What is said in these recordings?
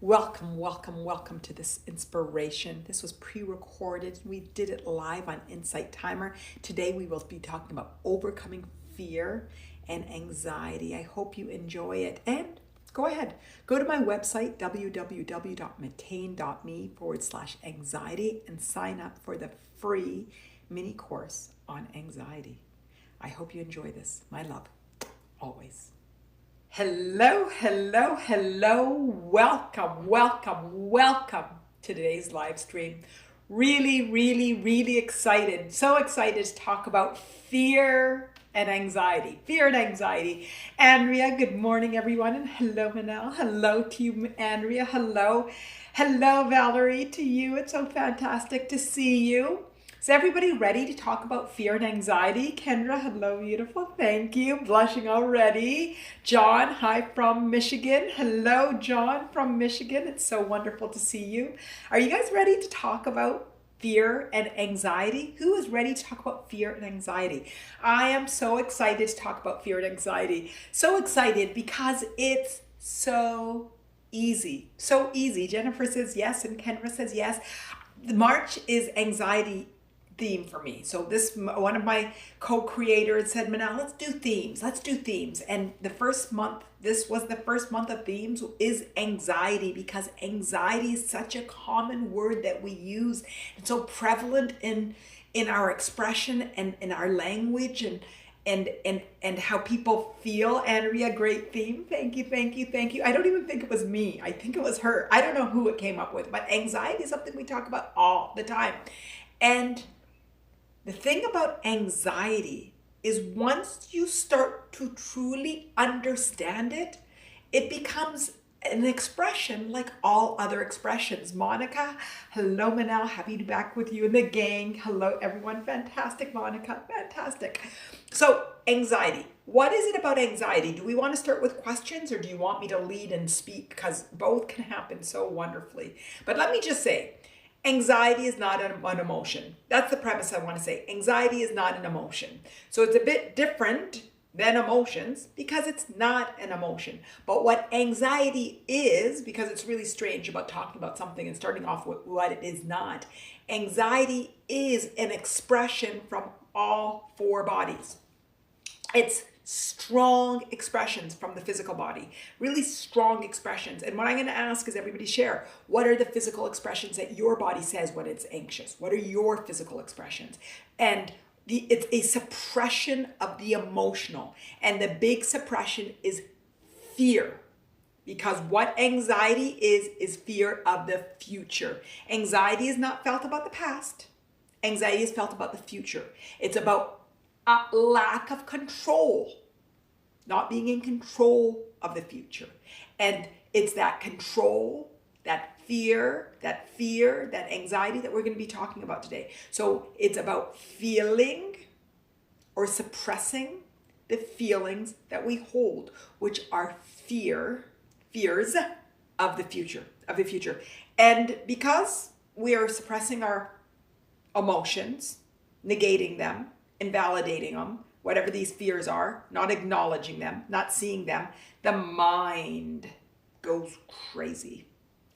Welcome, welcome, welcome to this inspiration. This was pre-recorded. We did it live on InsightTimer. Today we will be talking about overcoming fear and anxiety. I hope you enjoy it. And go ahead, go to my website, www.Mattain.me/anxiety, and sign up for the free mini course on anxiety. I hope you enjoy this. My love, always. Hello, hello, hello. Welcome, welcome, welcome to today's live stream. Really excited. So excited to talk about fear and anxiety. Fear and anxiety. Andrea, good morning, everyone. And hello, Manal. Hello to you, Andrea. Hello. Hello, Valerie, to you. It's so fantastic to see you. Is everybody ready to talk about fear and anxiety? Kendra, hello, beautiful. Thank you. Blushing already. John, hi from Michigan. Hello, John from Michigan. It's so wonderful to see you. Are you guys ready to talk about fear and anxiety? Who is ready to talk about fear and anxiety? I am so excited to talk about fear and anxiety. So excited because it's so easy. So easy. Jennifer says yes and Kendra says yes. March is anxiety theme for me. So this, one of my co-creators said, Manal, let's do themes. And the first month, this was the first month of themes, is anxiety, because anxiety is such a common word that we use. It's so prevalent in our expression and in our language and how people feel. Andrea, great theme. Thank you. I don't even think it was me. I think it was her. I don't know who it came up with, but anxiety is something we talk about all the time. And the thing about anxiety is once you start to truly understand it, it becomes an expression like all other expressions. Monica, hello, Manal, happy to be back with you in the gang. Hello, everyone. Fantastic, Monica, fantastic. So anxiety, what is it about anxiety? Do we want to start with questions or do you want me to lead and speak? Because both can happen so wonderfully. But let me just say, anxiety is not an emotion. That's the premise I want to say. Anxiety is not an emotion. So it's a bit different than emotions because it's not an emotion. But what anxiety is, because it's really strange about talking about something and starting off with what it is not, anxiety is an expression from all four bodies. It's strong expressions from the physical body, really strong expressions. And what I'm going to ask is everybody share, what are the physical expressions that your body says when it's anxious? What are your physical expressions? And it's a suppression of the emotional. And the big suppression is fear. Because what anxiety is fear of the future. Anxiety is not felt about the past. Anxiety is felt about the future. It's about a lack of control, not being in control of the future. And it's that control, that fear, that anxiety that we're going to be talking about today. So it's about feeling or suppressing the feelings that we hold, which are fears of the future, And because we are suppressing our emotions, negating them, invalidating them, whatever these fears are, not acknowledging them, not seeing them, the mind goes crazy.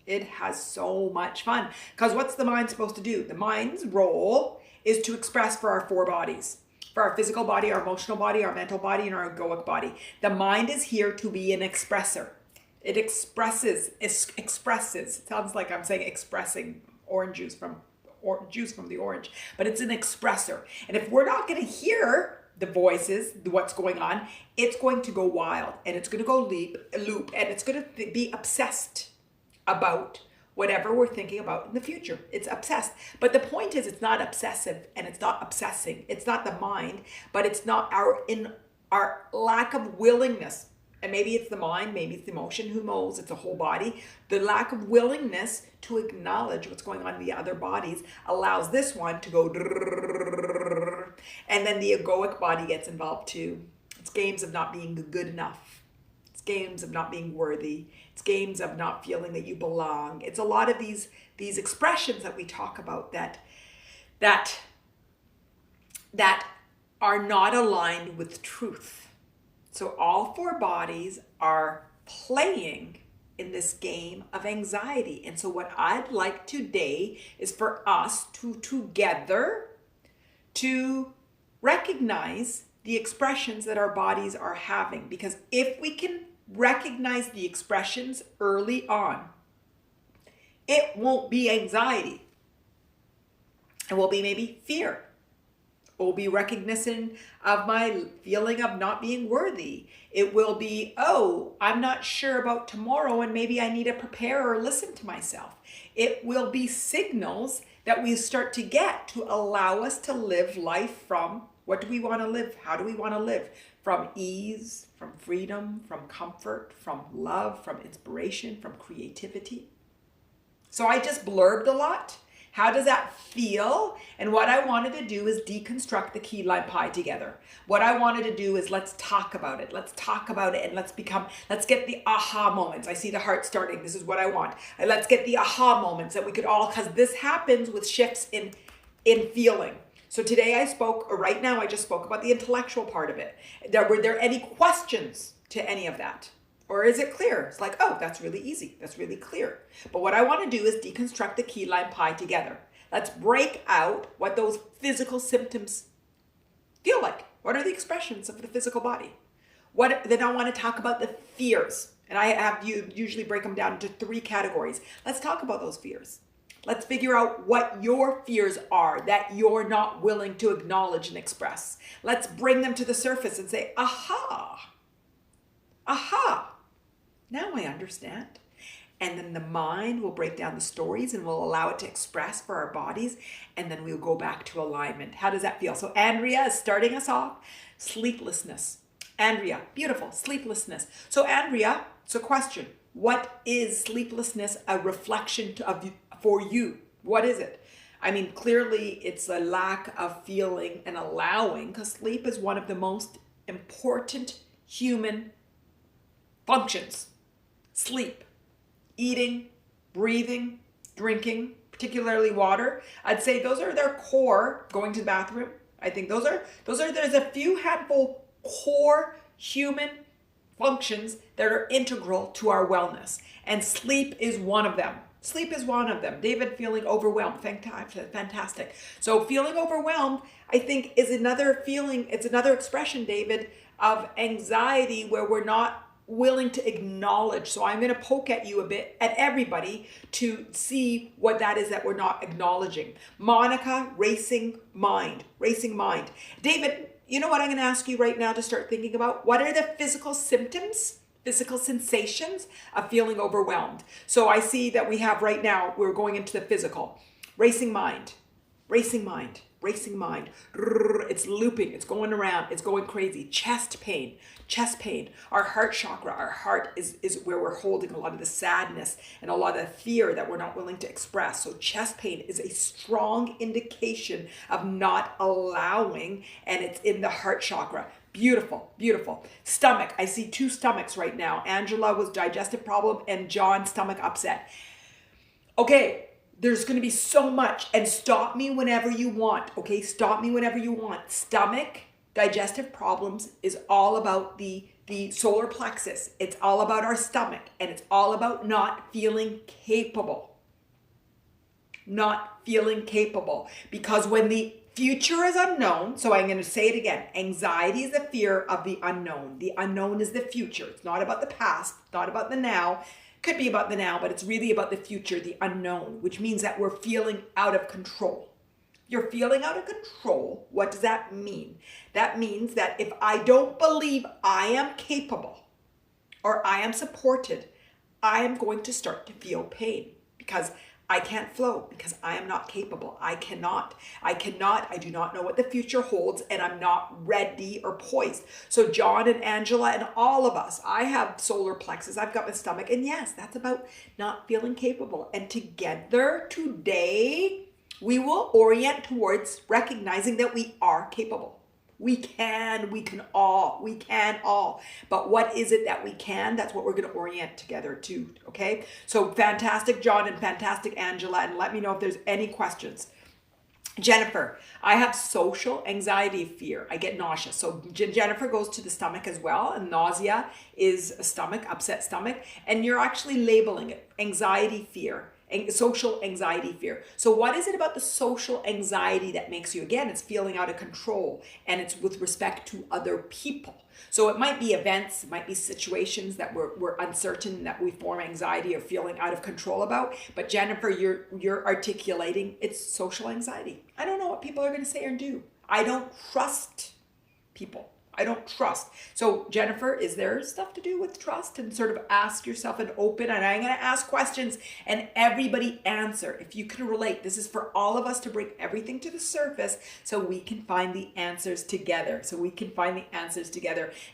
It has so much fun. Because what's the mind supposed to do? The mind's role is to express for our four bodies. For our physical body, our emotional body, our mental body, and our egoic body. The mind is here to be an expressor. It expresses. It sounds like I'm saying expressing orange juice from the orange, but it's an expressor. And if we're not going to hear the voices, what's going on, it's going to go wild and it's going to go loop and it's going to be obsessed about whatever we're thinking about in the future. It's obsessed. But the point is, it's not obsessive and it's not obsessing. It's not the mind, but it's not our lack of willingness. And maybe it's the mind, maybe it's the emotion, who knows? It's a whole body. The lack of willingness to acknowledge what's going on in the other bodies allows this one to go, and then the egoic body gets involved too. It's games of not being good enough. It's games of not being worthy. It's games of not feeling that you belong. It's a lot of these expressions that we talk about that are not aligned with truth. So all four bodies are playing in this game of anxiety. And so what I'd like today is for us to together to recognize the expressions that our bodies are having. Because if we can recognize the expressions early on, it won't be anxiety. It will be maybe fear. It will be recognition of my feeling of not being worthy. It will be, oh, I'm not sure about tomorrow and maybe I need to prepare or listen to myself. It will be signals that we start to get to allow us to live life from what do we want to live? How do we want to live? From ease, from freedom, from comfort, from love, from inspiration, from creativity. So I just blurbed a lot. How does that feel? And what I wanted to do is deconstruct the key lime pie together. What I wanted to do is let's talk about it. Let's talk about it and let's get the aha moments. I see the heart starting. This is what I want. And let's get the aha moments that we could all, because this happens with shifts in feeling. So today right now I just spoke about the intellectual part of it. Were there any questions to any of that? Or is it clear? It's like, oh, that's really easy. That's really clear. But what I want to do is deconstruct the key lime pie together. Let's break out what those physical symptoms feel like. What are the expressions of the physical body? Then I want to talk about the fears. And I have you usually break them down into 3 categories. Let's talk about those fears. Let's figure out what your fears are that you're not willing to acknowledge and express. Let's bring them to the surface and say, aha, aha. Now I understand. And then the mind will break down the stories and we'll allow it to express for our bodies. And then we'll go back to alignment. How does that feel? So Andrea is starting us off. Sleeplessness. Andrea, beautiful. Sleeplessness. So Andrea, it's a question. What is sleeplessness a reflection of for you? What is it? I mean, clearly it's a lack of feeling and allowing, because sleep is one of the most important human functions. Sleep, eating, breathing, drinking, particularly water. I'd say those are their core. Going to the bathroom. I think there's a few handful core human functions that are integral to our wellness. And sleep is one of them. Sleep is one of them. David, feeling overwhelmed. Fantastic. So feeling overwhelmed, I think, is another feeling. It's another expression, David, of anxiety where we're not willing to acknowledge. So I'm going to poke at you a bit, at everybody, to see what that is that we're not acknowledging. Monica, racing mind. David, you know what I'm going to ask you right now to start thinking about? What are the physical symptoms, physical sensations of feeling overwhelmed? So I see that we have right now, we're going into the physical. Racing mind. It's looping, it's going around, it's going crazy. Chest pain. Our heart chakra, our heart is where we're holding a lot of the sadness and a lot of the fear that we're not willing to express. So chest pain is a strong indication of not allowing, and it's in the heart chakra. Beautiful. Stomach, I see 2 stomachs right now. Angela was digestive problem and John stomach upset. Okay. There's going to be so much, and stop me whenever you want, okay? Stop me whenever you want. Stomach, digestive problems is all about the solar plexus. It's all about our stomach, and it's all about not feeling capable. Because when the future is unknown, so I'm going to say it again, anxiety is the fear of the unknown. The unknown is the future. It's not about the past, not about the now. Could be about the now, but it's really about the future, the unknown, which means that we're feeling out of control. You're feeling out of control. What does that mean? That means that if I don't believe I am capable or I am supported, I am going to start to feel pain because I can't flow, because I am not capable. I do not know what the future holds, and I'm not ready or poised. So John and Angela and all of us, I have solar plexus, I've got my stomach, and yes, that's about not feeling capable. And together today, we will orient towards recognizing that we are capable. We can all. But what is it that we can? That's what we're going to orient together to, okay? So fantastic, John, and fantastic, Angela, and let me know if there's any questions. Jennifer, I have social anxiety fear. I get nauseous. So Jennifer goes to the stomach as well, and nausea is a stomach, upset stomach, and you're actually labeling it anxiety fear. Social anxiety fear. So what is it about the social anxiety that makes you, again, it's feeling out of control, and it's with respect to other people. So it might be events, it might be situations that we're uncertain, that we form anxiety or feeling out of control about. But Jennifer, you're articulating it's social anxiety. I don't know what people are going to say or do. I don't trust people. I don't trust. So Jennifer, is there stuff to do with trust? And sort of ask yourself and open, and I'm going to ask questions and everybody answer. If you can relate, this is for all of us to bring everything to the surface so we can find the answers together.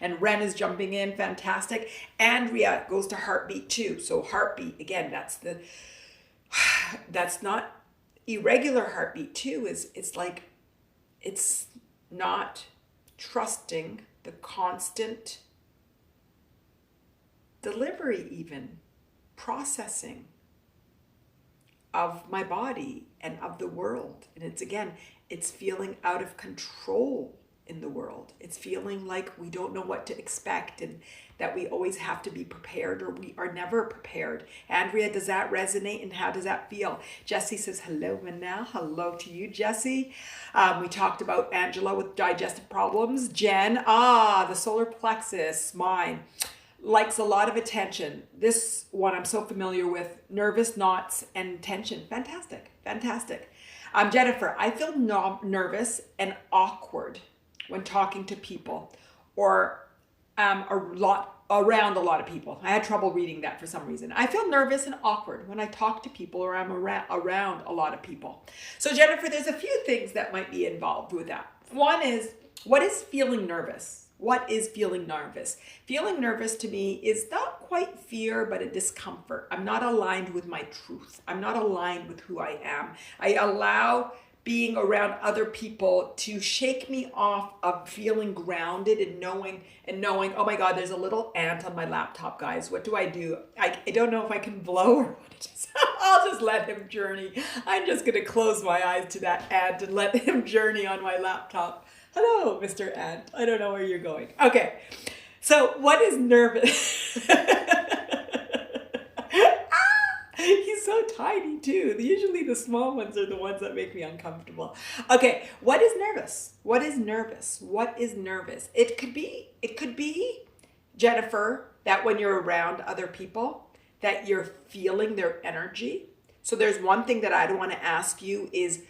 And Ren is jumping in, fantastic. Andrea goes to heartbeat too. So heartbeat, again, that's not irregular heartbeat too. It's like, it's not trusting the constant delivery, even processing of my body and of the world. And it's feeling out of control in the world. It's feeling like we don't know what to expect, and that we always have to be prepared, or we are never prepared. Andrea, does that resonate, and how does that feel? Jessie says, hello, Manal. Hello to you, Jessie. We talked about Angela with digestive problems. Jen, the solar plexus, mine, likes a lot of attention. This one I'm so familiar with, nervous knots and tension. Fantastic. Jennifer, I feel nervous and awkward when talking to people, or around a lot of people. I had trouble reading that for some reason. I feel nervous and awkward when I talk to people, or I'm around a lot of people. So Jennifer, there's a few things that might be involved with that. One is, what is feeling nervous? What is feeling nervous? Feeling nervous to me is not quite fear, but a discomfort. I'm not aligned with my truth. I'm not aligned with who I am. I allow being around other people to shake me off of feeling grounded and knowing, oh my God, there's a little ant on my laptop, guys. What do? I don't know if I can blow or what. I'll just let him journey. I'm just going to close my eyes to that ant and let him journey on my laptop. Hello, Mr. Ant. I don't know where you're going. Okay. So what is nervous? He's so tiny too. Usually the small ones are the ones that make me uncomfortable. Okay, what is nervous? It could be, Jennifer, that when you're around other people, that you're feeling their energy. So there's one thing that I want to ask you is,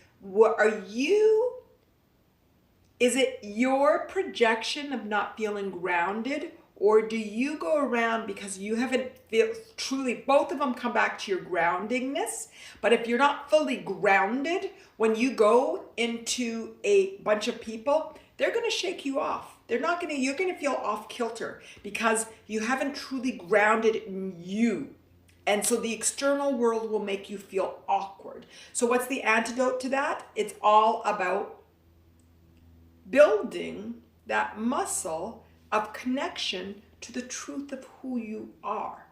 is it your projection of not feeling grounded? Or do you go around because you haven't truly, both of them come back to your groundingness. But if you're not fully grounded, when you go into a bunch of people, they're going to shake you off. You're going to feel off kilter because you haven't truly grounded in you. And so the external world will make you feel awkward. So what's the antidote to that? It's all about building that muscle of connection to the truth of who you are.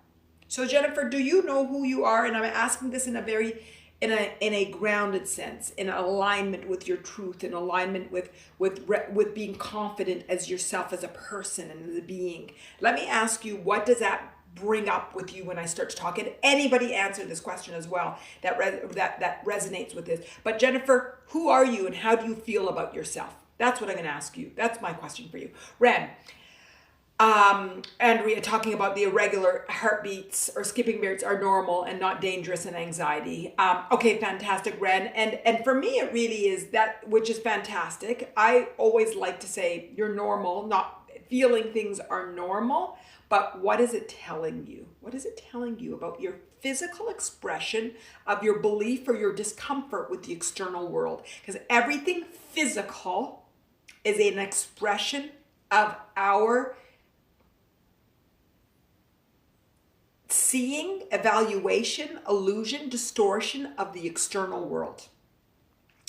So Jennifer, do you know who you are? And I'm asking this in a grounded sense, in alignment with your truth, in alignment with being confident as yourself, as a person and as a being. Let me ask you, what does that bring up with you when I start to talk? And anybody answer this question as well that resonates with this. But Jennifer, who are you and how do you feel about yourself? That's what I'm going to ask you. That's my question for you. Ren, Andrea, talking about the irregular heartbeats or skipping beats are normal and not dangerous in anxiety. Okay, fantastic, Ren. And for me, it really is that, which is fantastic. I always like to say you're normal, not feeling things are normal, but what is it telling you? What is it telling you about your physical expression of your belief or your discomfort with the external world? Because everything physical is an expression of our seeing, evaluation, illusion, distortion of the external world.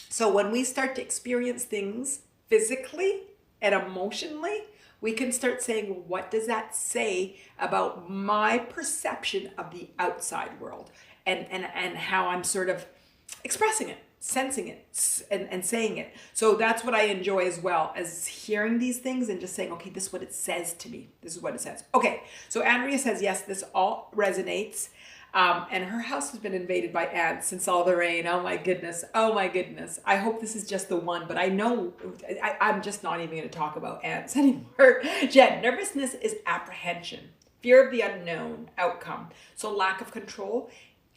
So when we start to experience things physically and emotionally, we can start saying, well, what does that say about my perception of the outside world and how I'm sort of expressing it? sensing it and saying it. So that's what I enjoy as well, as hearing these things and just saying, okay, this is what it says to me. This is what it says. Okay, so Andrea says, yes, this all resonates. And her house has been invaded by ants since all the rain. Oh my goodness. Oh my goodness. I hope this is just the one, but I know I'm just not even going to talk about ants anymore. Jen, nervousness is apprehension, fear of the unknown outcome. So lack of control.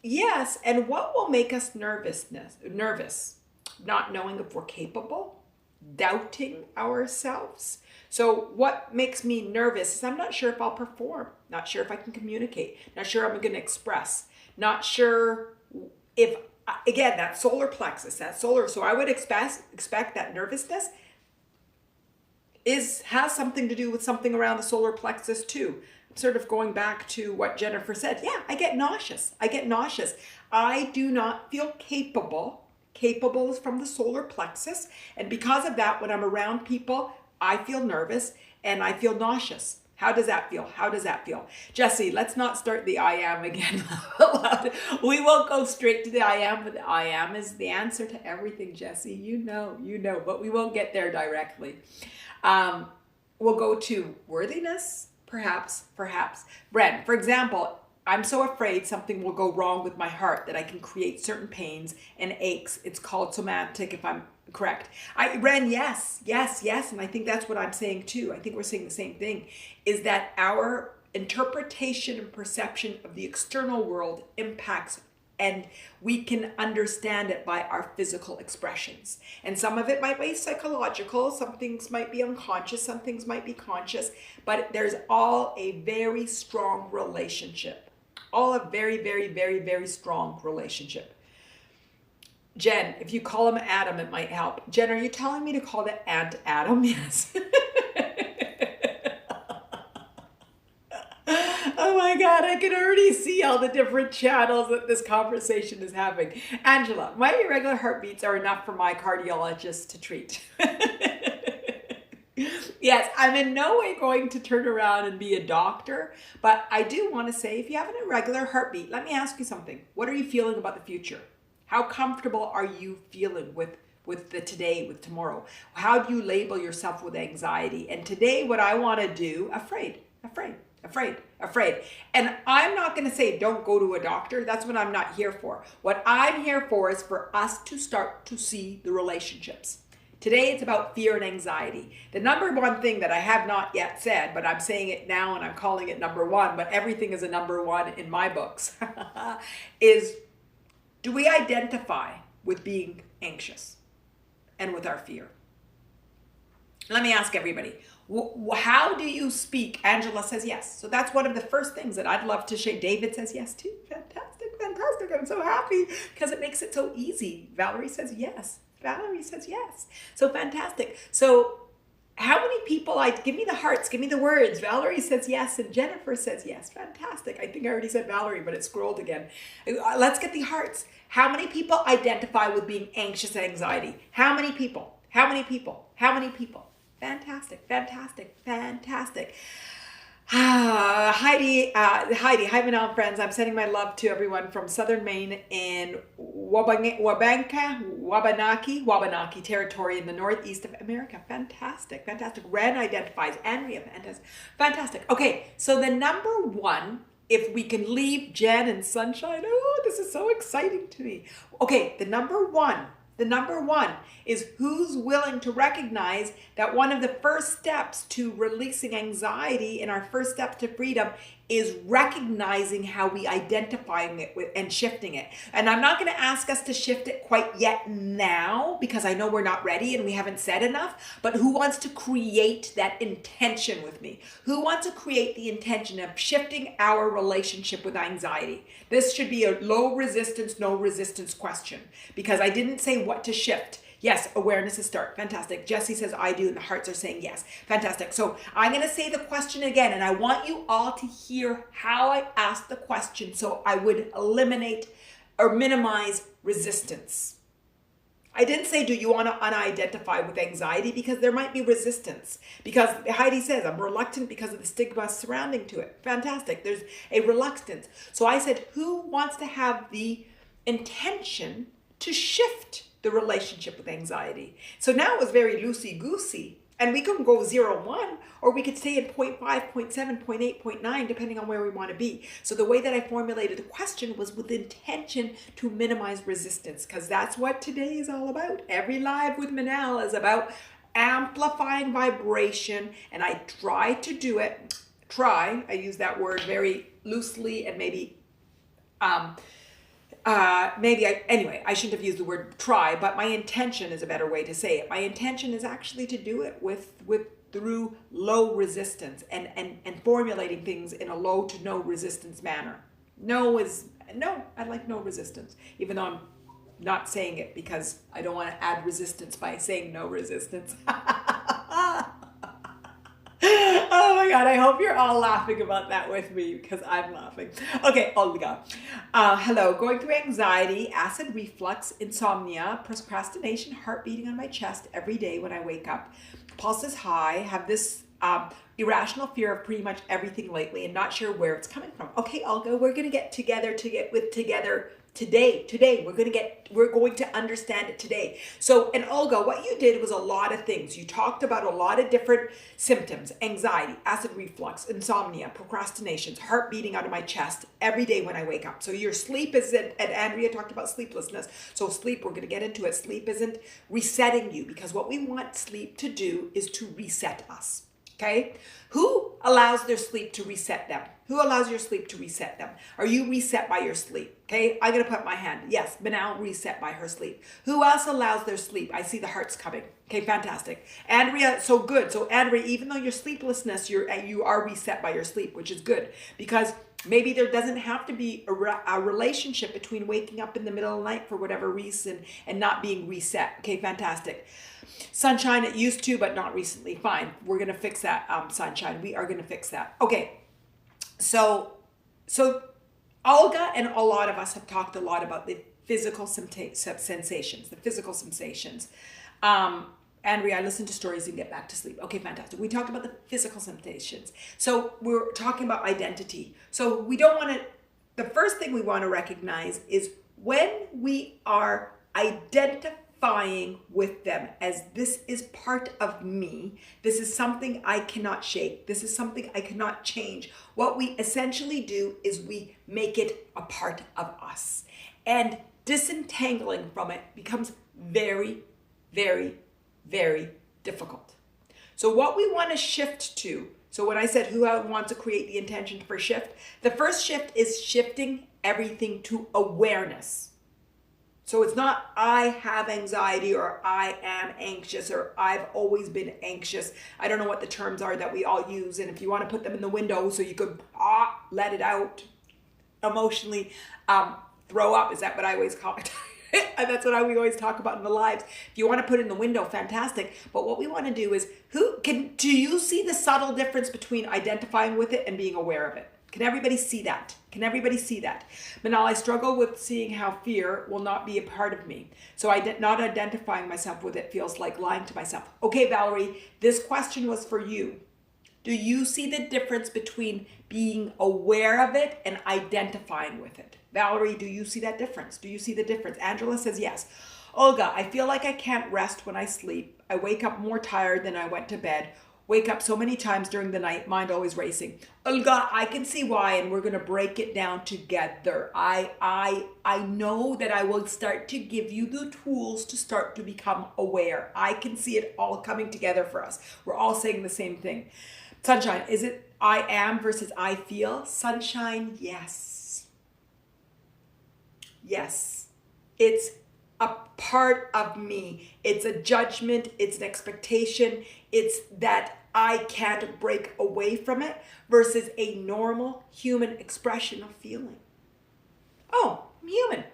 Yes. And what will make us nervous? Not knowing if we're capable, doubting ourselves. So what makes me nervous is I'm not sure if I'll perform, not sure if I can communicate, not sure I'm going to express, not sure if, again, that solar plexus, so I would expect that nervousness has something to do with something around the solar plexus too. I'm sort of going back to what Jennifer said. Yeah, I get nauseous. I do not feel capable. Capable is from the solar plexus. And because of that, when I'm around people, I feel nervous and I feel nauseous. How does that feel? Jesse, let's not start the I am again. We won't go straight to the I am, but the I am is the answer to everything, Jesse. You know, but we won't get there directly. We'll go to worthiness, perhaps. Bren, for example, I'm so afraid something will go wrong with my heart that I can create certain pains and aches. It's called somatic, if I'm correct. Ren, yes. And I think that's what I'm saying too. I think we're saying the same thing, is that our interpretation and perception of the external world impacts, and we can understand it by our physical expressions. And some of it might be psychological, some things might be unconscious, some things might be conscious, but there's all a very strong relationship. All a very, very, very, very strong relationship. Jen, if you call him Adam, it might help. Jen, are you telling me to call the ant Adam? Yes. Oh my God, I can already see all the different channels that this conversation is having. Angela, my irregular heartbeats are enough for my cardiologist to treat. Yes, I'm in no way going to turn around and be a doctor, but I do want to say, if you have an irregular heartbeat, let me ask you something. What are you feeling about the future? How comfortable are you feeling with the today, with tomorrow? How do you label yourself with anxiety? And today, what I want to do, afraid. And I'm not going to say don't go to a doctor. That's what I'm not here for. What I'm here for is for us to start to see the relationships. Today, it's about fear and anxiety. The number one thing that I have not yet said, but I'm saying it now and I'm calling it number one, but everything is a number one in my books, is, do we identify with being anxious and with our fear? Let me ask everybody, how do you speak? Angela says yes. So that's one of the first things that I'd love to share. David says yes too. Fantastic. I'm so happy because it makes it so easy. Valerie says yes. So fantastic. So how many people, give me the hearts, give me the words. Valerie says yes and Jennifer says yes. Fantastic. I think I already said Valerie, but it scrolled again. Let's get the hearts. How many people identify with being anxious and anxiety? How many people? Fantastic. Heidi, hi Manal friends. I'm sending my love to everyone from Southern Maine in Wabanaki territory in the northeast of America. Fantastic. Ren identifies. Andrea, fantastic. Okay, so the number one, if we can leave Jen and Sunshine, this is so exciting to me. Okay, the number one is who's willing to recognize that one of the first steps to releasing anxiety and our first step to freedom is recognizing how we identifying it with and shifting it. And I'm not going to ask us to shift it quite yet now because I know we're not ready and we haven't said enough, but who wants to create that intention with me? Who wants to create the intention of shifting our relationship with anxiety? This should be a low resistance, no resistance question because I didn't say what to shift. Yes, awareness is start. Fantastic. Jesse says I do, and the hearts are saying yes. Fantastic. So I'm going to say the question again, and I want you all to hear how I asked the question so I would eliminate or minimize resistance. I didn't say, do you want to unidentify with anxiety? Because there might be resistance. Because Heidi says, I'm reluctant because of the stigma surrounding to it. Fantastic. There's a reluctance. So I said, who wants to have the intention to shift the relationship with anxiety. So now it was very loosey-goosey. And we can go 0, 1, or we could stay at 0.5, 0.7, 0.8, 0.9, depending on where we want to be. So the way that I formulated the question was with intention to minimize resistance, because that's what today is all about. Every live with Manal is about amplifying vibration, and I try to do it. I use that word very loosely, and maybe anyway, I shouldn't have used the word try, but my intention is a better way to say it. My intention is actually to do it through low resistance and formulating things in a low to no resistance manner. No, I like no resistance, even though I'm not saying it because I don't want to add resistance by saying no resistance. Oh my God, I hope you're all laughing about that with me because I'm laughing. Okay, Olga. Hello, going through anxiety, acid reflux, insomnia, procrastination, heart beating on my chest every day when I wake up. Pulse is high, have this irrational fear of pretty much everything lately and not sure where it's coming from. Okay, Olga, we're going to get together today. We're going to understand it today. So, and Olga, what you did was a lot of things. You talked about a lot of different symptoms: anxiety, acid reflux, insomnia, procrastinations, heart beating out of my chest every day when I wake up. So your sleep isn't, and Andrea talked about sleeplessness. So sleep, we're going to get into it. Sleep isn't resetting you, because what we want sleep to do is to reset us. Okay? Who allows their sleep to reset them? Who allows your sleep to reset them? Are you reset by your sleep? Okay, I'm going to put my hand. Yes, Manal reset by her sleep. Who else allows their sleep? I see the hearts coming. Okay, fantastic. Andrea, so good. So Andrea, even though your sleeplessness, you are reset by your sleep, which is good, because maybe there doesn't have to be a relationship between waking up in the middle of the night for whatever reason and not being reset. Okay, fantastic. Sunshine, it used to, but not recently. Fine. We're going to fix that, Sunshine. We are going to fix that. Okay. So Olga and a lot of us have talked a lot about the physical sensations, Andrea, I listen to stories and get back to sleep. Okay, fantastic. We talked about the physical sensations. So we're talking about identity. So we don't want to, the first thing we want to recognize is when we are identifying with them as this is part of me, this is something I cannot shake, this is something I cannot change. What we essentially do is we make it a part of us. And disentangling from it becomes very, very, very difficult. So what we want to shift to, so when I said who wants to create the intention for shift, the first shift is shifting everything to awareness. So it's not I have anxiety or I am anxious or I've always been anxious. I don't know what the terms are that we all use. And if you want to put them in the window so you could let it out emotionally, throw up. Is that what I always call it? That's what we always talk about in the lives. If you want to put it in the window, fantastic. But what we want to do is, do you see the subtle difference between identifying with it and being aware of it? Can everybody see that? Can everybody see that? Manal, I struggle with seeing how fear will not be a part of me. So not identifying myself with it feels like lying to myself. Okay, Valerie, this question was for you. Do you see the difference between being aware of it and identifying with it? Valerie, do you see that difference? Do you see the difference? Angela says yes. Olga, I feel like I can't rest when I sleep. I wake up more tired than I went to bed. Wake up so many times during the night, mind always racing. Olga, I can see why, and we're going to break it down together. I know that I will start to give you the tools to start to become aware. I can see it all coming together for us. We're all saying the same thing. Sunshine, is it I am versus I feel? Sunshine, yes. Yes. It's a part of me. It's a judgment. It's an expectation. It's that I can't break away from it versus a normal human expression of feeling. Oh, I'm human.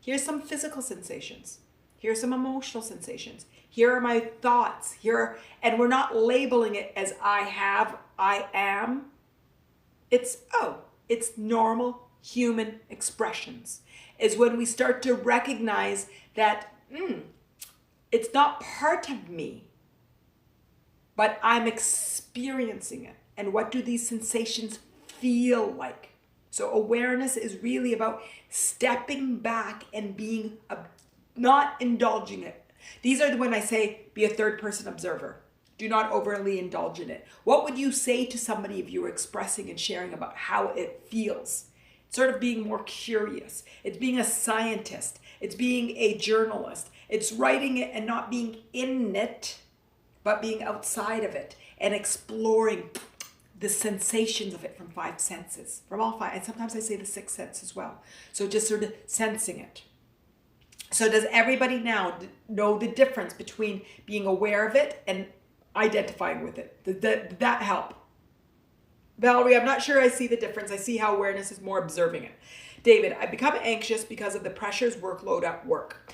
Here's some physical sensations. Here's some emotional sensations. Here are my thoughts. And we're not labeling it as I have, I am. It's normal human expressions. Is when we start to recognize that it's not part of me, but I'm experiencing it. And what do these sensations feel like? So awareness is really about stepping back and being not indulging it. These are when I say be a third person observer. Do not overly indulge in it. What would you say to somebody if you were expressing and sharing about how it feels? Sort of being more curious. It's being a scientist. It's being a journalist. It's writing it and not being in it, but being outside of it and exploring the sensations of it from 5 senses, from all 5. And sometimes I say the 6th sense as well. So just sort of sensing it. So does everybody now know the difference between being aware of it and identifying with it? Did that help? Valerie, I'm not sure I see the difference. I see how awareness is more observing it. David, I become anxious because of the pressures, workload at work.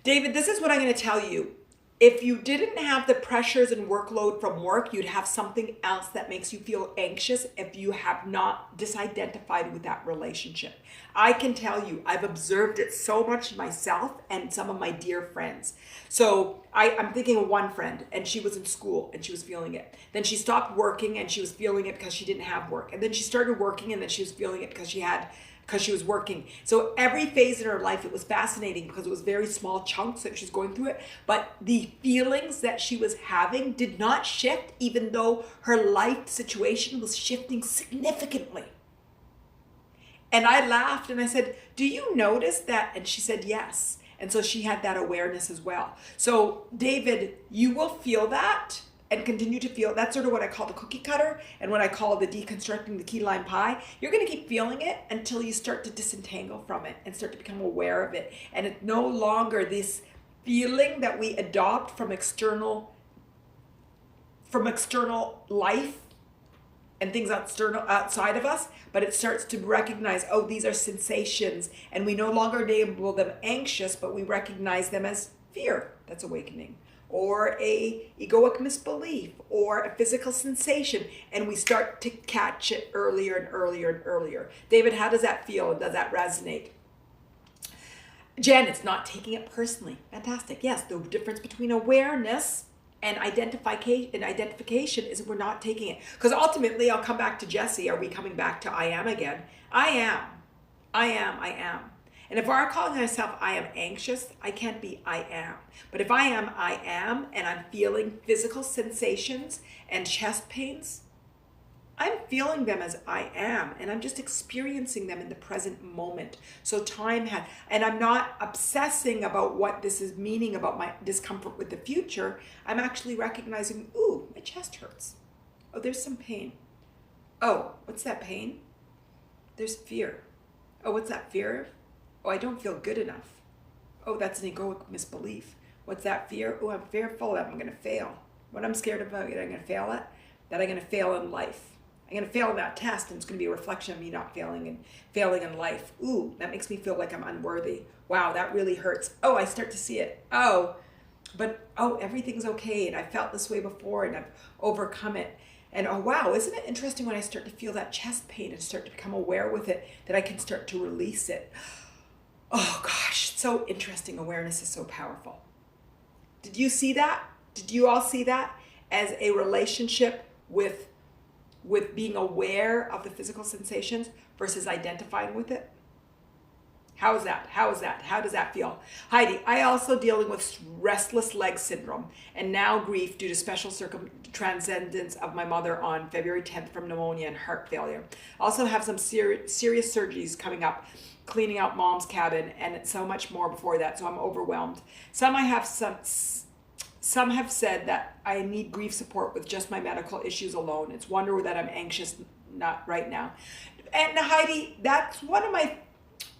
David, this is what I'm going to tell you. If you didn't have the pressures and workload from work, you'd have something else that makes you feel anxious if you have not disidentified with that relationship. I can tell you, I've observed it so much myself and some of my dear friends. So I'm thinking of one friend, and she was in school and she was feeling it. Then she stopped working and she was feeling it because she didn't have work. And then she started working and then she was feeling it because she was working. So every phase in her life, it was fascinating because it was very small chunks that she's going through it. But the feelings that she was having did not shift, even though her life situation was shifting significantly. And I laughed and I said, do you notice that? And she said, yes. And so she had that awareness as well. So David, you will feel that and continue to feel. That's sort of what I call the cookie cutter and what I call the deconstructing the key lime pie. You're going to keep feeling it until you start to disentangle from it and start to become aware of it. And it's no longer this feeling that we adopt from external life and things outside of us, but it starts to recognize, oh, these are sensations, and we no longer label them anxious, but we recognize them as fear. That's awakening. Or a egoic misbelief, or a physical sensation, and we start to catch it earlier and earlier and earlier. David, how does that feel, and does that resonate? Jen, it's not taking it personally. Fantastic. Yes, the difference between awareness and identification is we're not taking it. Because ultimately, I'll come back to Jesse. Are we coming back to I am again? I am. And if I'm calling myself I am anxious, I can't be I am. But if I am, and I'm feeling physical sensations and chest pains, I'm feeling them as I am, and I'm just experiencing them in the present moment. So and I'm not obsessing about what this is meaning about my discomfort with the future. I'm actually recognizing, ooh, my chest hurts. Oh, there's some pain. Oh, what's that pain? There's fear. Oh, what's that fear? Oh, I don't feel good enough. Oh, that's an egoic misbelief. What's that fear? Oh, I'm fearful that I'm going to fail. What I'm scared about, that I'm going to fail at, that I'm going to fail in life. I'm going to fail in that test, and it's going to be a reflection of me not failing in life. Ooh, that makes me feel like I'm unworthy. Wow, that really hurts. Oh, I start to see it. Oh, everything's okay, and I felt this way before, and I've overcome it. And oh, wow, isn't it interesting when I start to feel that chest pain and start to become aware with it, that I can start to release it. Oh gosh, so interesting. Awareness is so powerful. Did you see that? Did you all see that as a relationship with being aware of the physical sensations versus identifying with it? How is that? How does that feel? Heidi, I also dealing with restless leg syndrome and now grief due to special transcendence of my mother on February 10th from pneumonia and heart failure. Also have some serious surgeries coming up, cleaning out mom's cabin, and so much more before that, so I'm overwhelmed. Some have said that I need grief support with just my medical issues alone. It's wonder that I'm anxious not right now. And Heidi, that's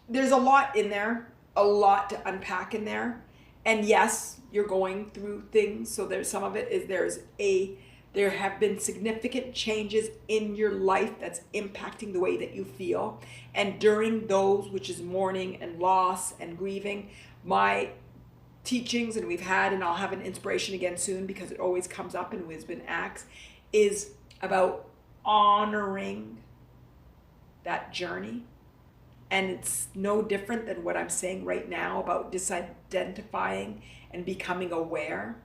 there's a lot in there, a lot to unpack in there. And yes, you're going through things. So there's some of it is there have been significant changes in your life that's impacting the way that you feel. And during those, which is mourning and loss and grieving, my teachings, and I'll have an inspiration again soon because it always comes up and has been asked, is about honoring that journey. And it's no different than what I'm saying right now about disidentifying and becoming aware.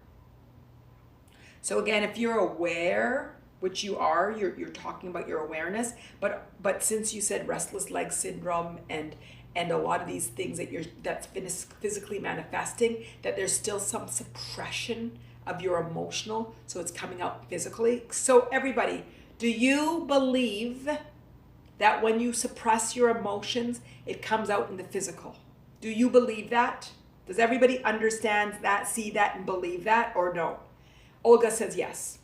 So again, if you're aware, which you are, you're talking about your awareness, but since you said restless leg syndrome and and a lot of these things that's physically manifesting, that there's still some suppression of your emotional, so it's coming out physically. So everybody, do you believe that when you suppress your emotions, it comes out in the physical? Do you believe that? Does everybody understand that, see that, and believe that, or no? Olga says yes.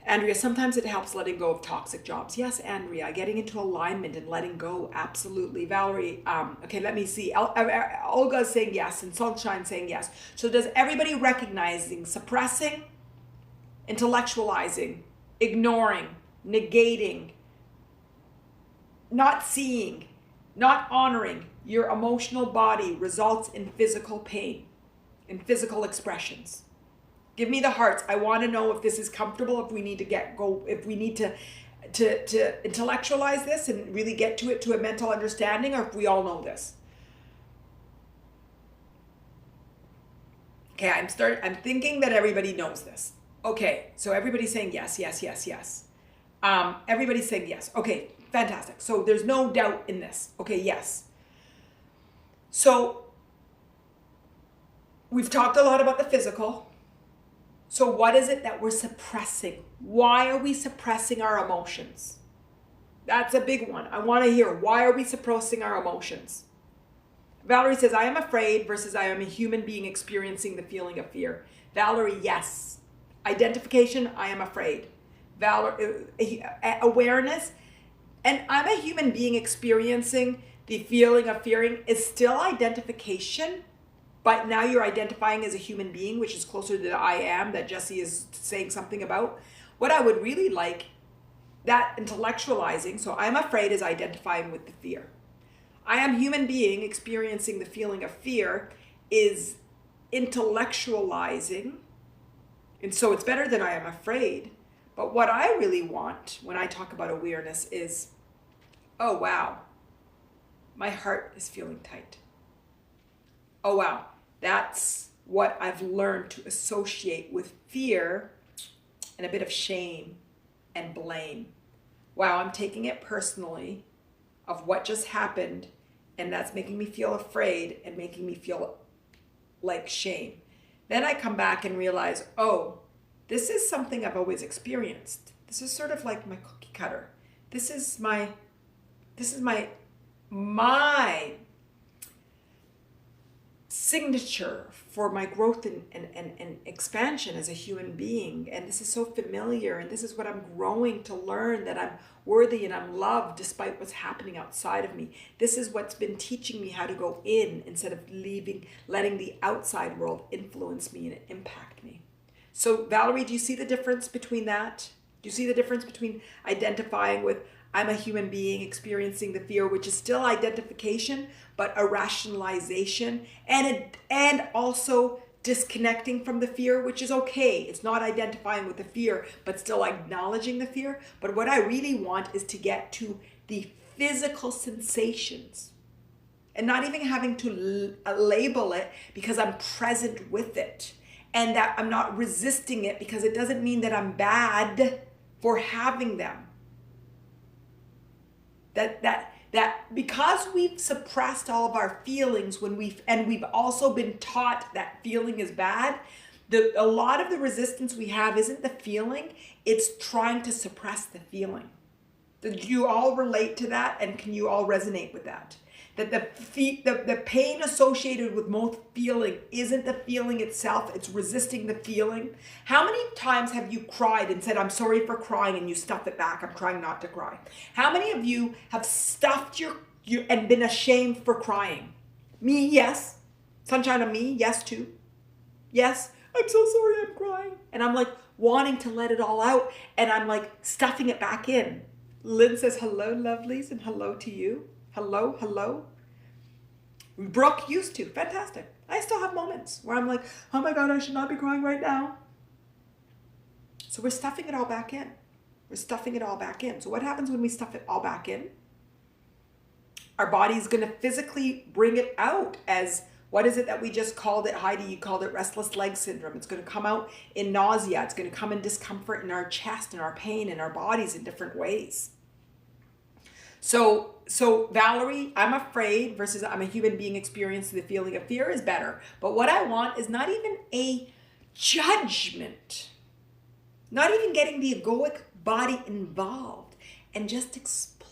Andrea, sometimes it helps letting go of toxic jobs. Yes, Andrea, getting into alignment and letting go. Absolutely. Valerie, okay, let me see. Olga is saying yes, and Sunshine saying yes. So does everybody recognizing, suppressing, intellectualizing, ignoring, negating, not seeing, not honoring your emotional body results in physical pain, in physical expressions? Give me the hearts. I want to know if this is comfortable, if we need to if we need to intellectualize this and really get to it, to a mental understanding, or if we all know this. Okay, I'm thinking that everybody knows this. Okay, so everybody's saying yes, yes, yes, yes. Everybody's saying yes. Okay, fantastic. So there's no doubt in this. Okay, yes. So we've talked a lot about the physical. So what is it that we're suppressing? Why are we suppressing our emotions? That's a big one. I want to hear, why are we suppressing our emotions? Valerie says, I am afraid versus I am a human being experiencing the feeling of fear. Valerie, yes. Identification, I am afraid. Awareness, and I'm a human being experiencing the feeling of fearing is still identification. But now you're identifying as a human being, which is closer to the I am that Jessie is saying something about. What I would really like, that intellectualizing, so I'm afraid is identifying with the fear. I am human being experiencing the feeling of fear is intellectualizing. And so it's better than I am afraid. But what I really want when I talk about awareness is, oh wow, my heart is feeling tight. Oh wow. That's what I've learned to associate with fear and a bit of shame and blame. Wow, I'm taking it personally of what just happened, and that's making me feel afraid and making me feel like shame. Then I come back and realize, oh, this is something I've always experienced. This is sort of like my cookie cutter. This is my signature for my growth and expansion as a human being. And this is so familiar, and this is what I'm growing to learn, that I'm worthy and I'm loved despite what's happening outside of me. This is what's been teaching me how to go in instead of letting the outside world influence me and impact me. So Valerie, do you see the difference between that? Do you see the difference between identifying with I'm a human being experiencing the fear, which is still identification, but a rationalization, and also disconnecting from the fear, which is okay. It's not identifying with the fear, but still acknowledging the fear. But what I really want is to get to the physical sensations and not even having to label it, because I'm present with it, and that I'm not resisting it, because it doesn't mean that I'm bad for having them. That because we've suppressed all of our feelings and we've also been taught that feeling is bad, a lot of the resistance we have isn't the feeling, it's trying to suppress the feeling. Do you all relate to that, and can you all resonate with that? That the pain associated with most feeling isn't the feeling itself, it's resisting the feeling. How many times have you cried and said, I'm sorry for crying, and you stuff it back, I'm trying not to cry? How many of you have stuffed your and been ashamed for crying? Me, yes. Sunshine of me, yes too. Yes, I'm so sorry I'm crying. And I'm like wanting to let it all out, and I'm like stuffing it back in. Lynn says, hello, lovelies, and hello to you. Hello, hello. Brooke used to. Fantastic. I still have moments where I'm like, oh my God, I should not be crying right now. So we're stuffing it all back in. We're stuffing it all back in. So what happens when we stuff it all back in? Our body's going to physically bring it out as, what is it that we just called it? Heidi, you called it restless leg syndrome. It's going to come out in nausea. It's going to come in discomfort in our chest and our pain in our bodies in different ways. So Valerie, I'm afraid versus I'm a human being experiencing the feeling of fear is better. But what I want is not even a judgment, not even getting the egoic body involved, and just exploring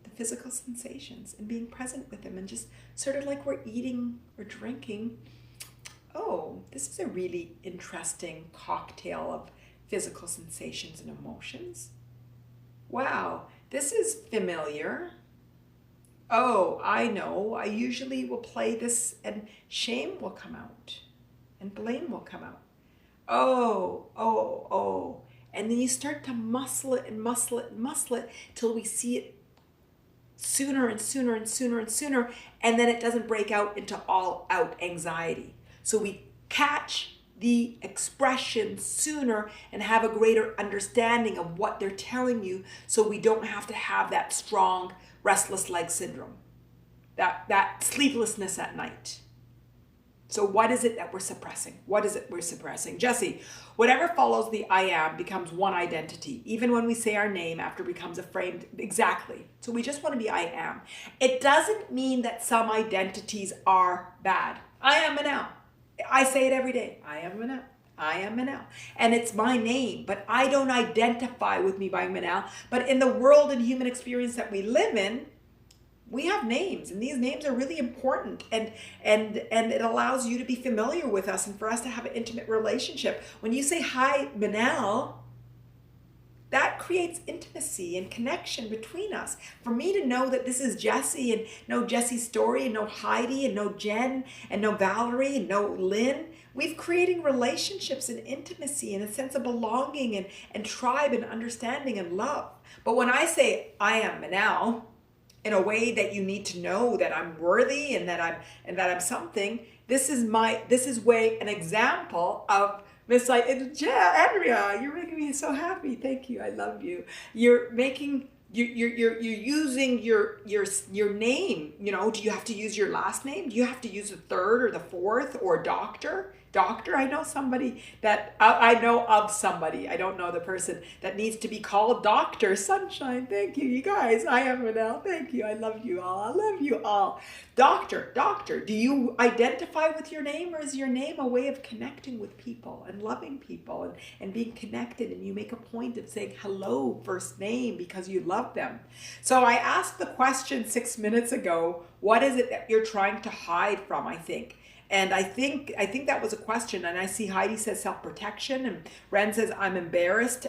the physical sensations and being present with them, and just sort of like we're eating or drinking. Oh, this is a really interesting cocktail of physical sensations and emotions. Wow, this is familiar. Oh, I know. I usually will play this and shame will come out and blame will come out. Oh. And then you start to muscle it and muscle it and muscle it till we see it sooner and sooner and sooner and sooner. And then it doesn't break out into all out anxiety. So we catch the expression sooner and have a greater understanding of what they're telling you, so we don't have to have that strong restless leg syndrome, that sleeplessness at night. So what is it that we're suppressing? What is it we're suppressing? Jesse, whatever follows the I am becomes one identity. Even when we say our name after becomes a framed, exactly. So we just want to be I am. It doesn't mean that some identities are bad. I am Manal. I say it every day. I am Manal. I am Manal. And it's my name, but I don't identify with me by Manal. But in the world and human experience that we live in, we have names, and these names are really important, and it allows you to be familiar with us and for us to have an intimate relationship. When you say, hi, Manal, that creates intimacy and connection between us. For me to know that this is Jesse, and know Jesse's story, and know Heidi, and know Jen, and know Valerie, and know Lynn, we've creating relationships and intimacy and a sense of belonging and tribe and understanding and love. But when I say I am Manal, in a way that you need to know that I'm worthy and that I'm something, this is an example of Miss Andrea, you're making me so happy. Thank you. I love you. You're using your name. You know, do you have to use your last name? Do you have to use the third or the fourth or doctor? I know somebody that I know of somebody. I don't know the person that needs to be called Dr. Sunshine. Thank you, you guys. I am Manal. Thank you. I love you all. I love you all. Doctor. Do you identify with your name, or is your name a way of connecting with people and loving people and being connected, and you make a point of saying hello first name because you love them? So I asked the question 6 minutes ago, what is it that you're trying to hide from, I think? And I think that was a question. And I see Heidi says self-protection, and Ren says I'm embarrassed.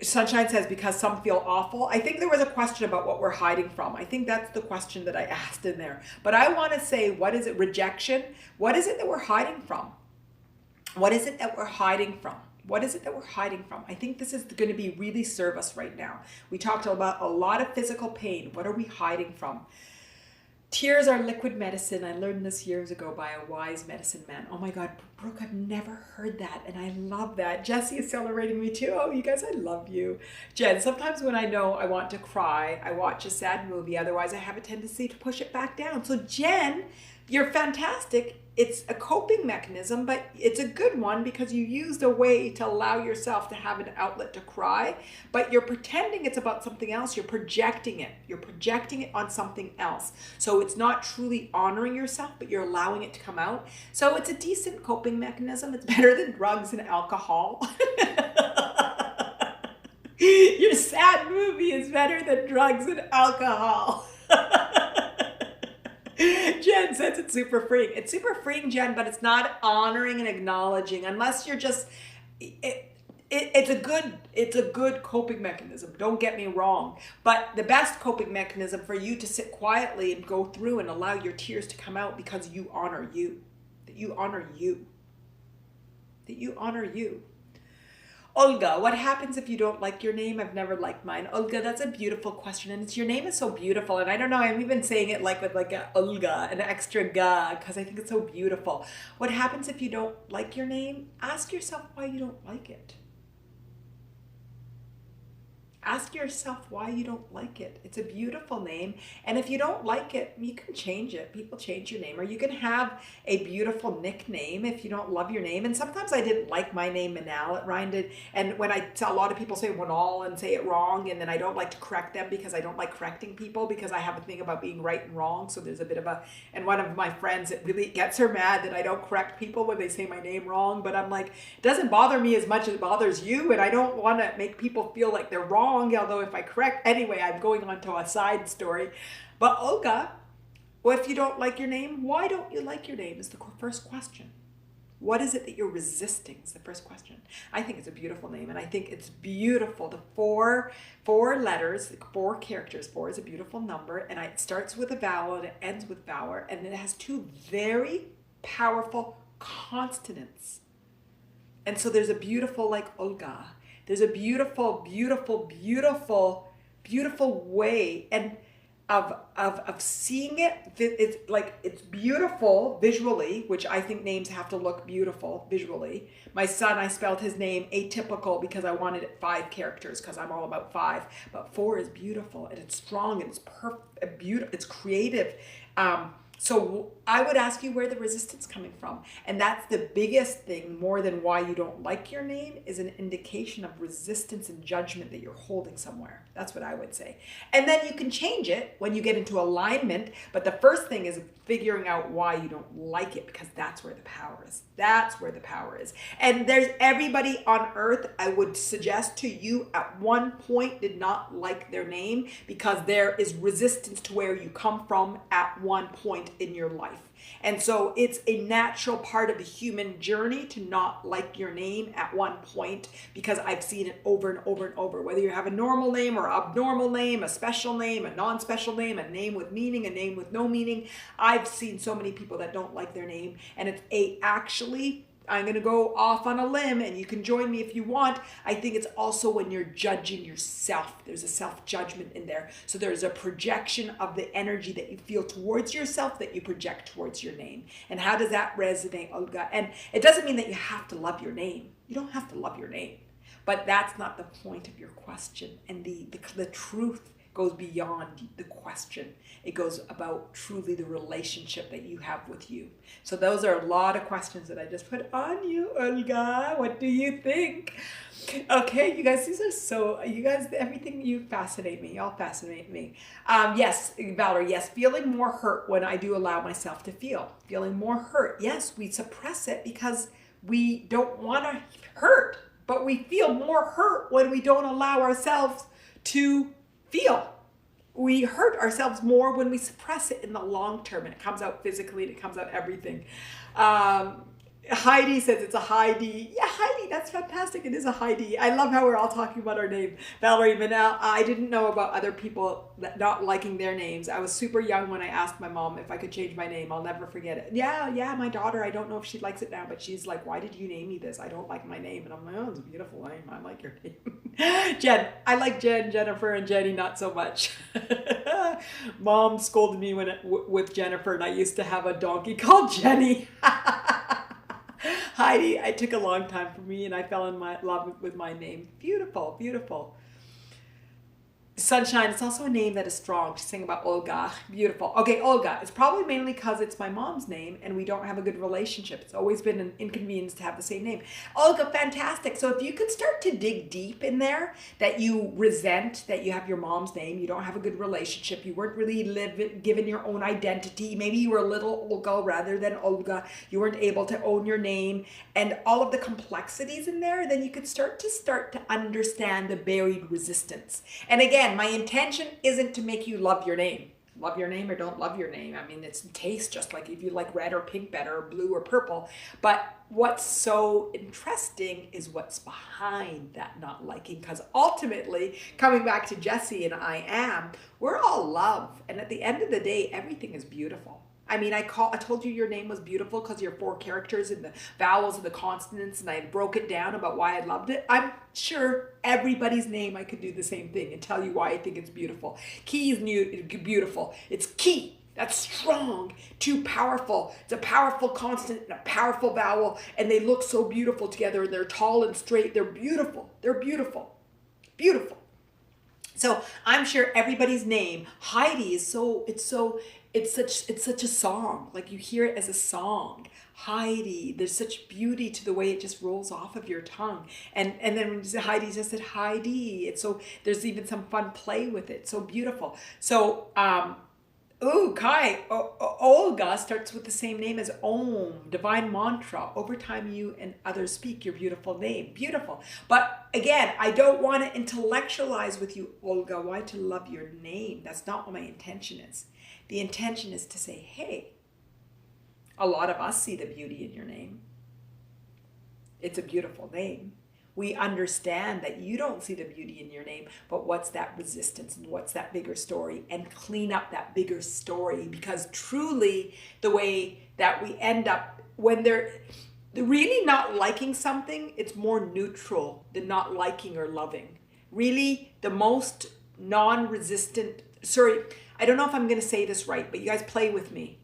Sunshine says because some feel awful. I think there was a question about what we're hiding from. I think that's the question that I asked in there. But I want to say, what is it? Rejection? What is it that we're hiding from? What is it that we're hiding from? What is it that we're hiding from? I think this is going to be really serve us right now. We talked about a lot of physical pain. What are we hiding from? Tears are liquid medicine. I learned this years ago by a wise medicine man. Oh my God, Brooke, I've never heard that, and I love that. Jesse is celebrating me too. Oh, you guys, I love you. Jen, sometimes when I know I want to cry, I watch a sad movie. Otherwise, I have a tendency to push it back down. So Jen, you're fantastic. It's a coping mechanism, but it's a good one because you used a way to allow yourself to have an outlet to cry, but you're pretending it's about something else. You're projecting it. You're projecting it on something else. So it's not truly honoring yourself, but you're allowing it to come out. So it's a decent coping mechanism. It's better than drugs and alcohol. Your sad movie is better than drugs and alcohol. Jen says it's super freeing. It's super freeing, Jen, but it's not honoring and acknowledging unless you're just, it's a good coping mechanism. Don't get me wrong. But the best coping mechanism for you to sit quietly and go through and allow your tears to come out because you honor you. That you honor you. That you honor you. Olga, what happens if you don't like your name? I've never liked mine. Olga, that's a beautiful question. And your name is so beautiful. And I don't know, I'm even saying it like with like a Olga, an extra ga, because I think it's so beautiful. What happens if you don't like your name? Ask yourself why you don't like it. Ask yourself why you don't like it. It's a beautiful name. And if you don't like it, you can change it. People change your name. Or you can have a beautiful nickname if you don't love your name. And sometimes I didn't like my name, Manal. It rhymed. And when I tell a lot of people say Manal and say it wrong, and then I don't like to correct them because I don't like correcting people because I have a thing about being right and wrong. So there's a bit of a, and one of my friends, it really gets her mad that I don't correct people when they say my name wrong. But I'm like, it doesn't bother me as much as it bothers you. And I don't want to make people feel like they're wrong, although if I correct, anyway, I'm going on to a side story. But Olga, well, if you don't like your name, why don't you like your name is the first question. What is it that you're resisting is the first question. I think it's a beautiful name, and I think it's beautiful. The four letters, 4 characters, 4 is a beautiful number, and it starts with a vowel and it ends with vowel, and then it has 2 very powerful consonants. And so there's a beautiful, like Olga, there's a beautiful, beautiful, beautiful, beautiful way and of seeing it. It's like, it's beautiful visually, which I think names have to look beautiful visually. My son, I spelled his name atypical because I wanted it 5 characters because I'm all about 5. But 4 is beautiful and it's strong and it's perfect, beautiful, it's creative. So I would ask you where the resistance is coming from. And that's the biggest thing, more than why you don't like your name, is an indication of resistance and judgment that you're holding somewhere. That's what I would say. And then you can change it when you get into alignment. But the first thing is figuring out why you don't like it, because that's where the power is. That's where the power is. And there's everybody on earth, I would suggest to you, at one point did not like their name because there is resistance to where you come from at one point in your life. And so it's a natural part of the human journey to not like your name at one point, because I've seen it over and over and over. Whether you have a normal name or abnormal name, a special name, a non-special name, a name with meaning, a name with no meaning. I've seen so many people that don't like their name, and it's actually, I'm going to go off on a limb and you can join me if you want. I think it's also when you're judging yourself. There's a self-judgment in there. So there's a projection of the energy that you feel towards yourself that you project towards your name. And how does that resonate, Olga? And it doesn't mean that you have to love your name. You don't have to love your name. But that's not the point of your question. And the truth goes beyond the question. It goes about truly the relationship that you have with you. So those are a lot of questions that I just put on you, Olga. What do you think? Okay, you guys, everything you fascinate me. Y'all fascinate me. Yes, Valerie, yes, feeling more hurt when I do allow myself to feel. Feeling more hurt. Yes, we suppress it because we don't want to hurt, but we feel more hurt when we don't allow ourselves to feel. We hurt ourselves more when we suppress it in the long term, and it comes out physically and it comes out everything. Heidi says it's a Heidi. Yeah, Heidi, that's fantastic. It is a Heidi. I love how we're all talking about our name. Valerie, Manal, I didn't know about other people not liking their names. I was super young when I asked my mom if I could change my name. I'll never forget it. Yeah, my daughter, I don't know if she likes it now, but she's like, why did you name me this? I don't like my name. And I'm like, oh, it's a beautiful name. I like your name. Jen, I like Jen, Jennifer, and Jenny not so much. Mom scolded me with Jennifer, and I used to have a donkey called Jenny. Heidi, it took a long time for me, and I fell in love with my name. Beautiful, beautiful. Sunshine, it's also a name that is strong. She's saying about Olga. Beautiful. Okay, Olga. It's probably mainly because it's my mom's name and we don't have a good relationship. It's always been an inconvenience to have the same name. Olga, fantastic. So if you could start to dig deep in there, that you resent that you have your mom's name, you don't have a good relationship, you weren't really given your own identity, maybe you were a little Olga rather than Olga, you weren't able to own your name, and all of the complexities in there, then you could start to understand the buried resistance. And again, my intention isn't to make you love your name. Love your name or don't love your name. I mean, it's taste, just like if you like red or pink better or blue or purple. But what's so interesting is what's behind that not liking. Because ultimately, coming back to Jesse and we're all love. And at the end of the day, everything is beautiful. I mean, I told you your name was beautiful because your 4 characters and the vowels and the consonants, and I broke it down about why I loved it. I'm sure everybody's name I could do the same thing and tell you why I think it's beautiful. Key is beautiful. It's key. That's strong, too powerful. It's a powerful consonant and a powerful vowel, and they look so beautiful together, and they're tall and straight. They're beautiful. They're beautiful. Beautiful. So I'm sure everybody's name, Heidi, is it's such a song. Like you hear it as a song. Heidi, there's such beauty to the way it just rolls off of your tongue. And then when you say Heidi, just said Heidi. It's so, there's even some fun play with it. So beautiful. So ooh, Kai, Olga starts with the same name as Om, divine mantra. Over time, you and others speak your beautiful name. Beautiful. But again, I don't want to intellectualize with you, Olga, why to love your name. That's not what my intention is. The intention is to say, hey, a lot of us see the beauty in your name. It's a beautiful name. We understand that you don't see the beauty in your name, but what's that resistance and what's that bigger story, and clean up that bigger story, because truly the way that we end up when they're really not liking something, it's more neutral than not liking or loving. Really the most non-resistant, sorry, I don't know if I'm going to say this right, but you guys play with me.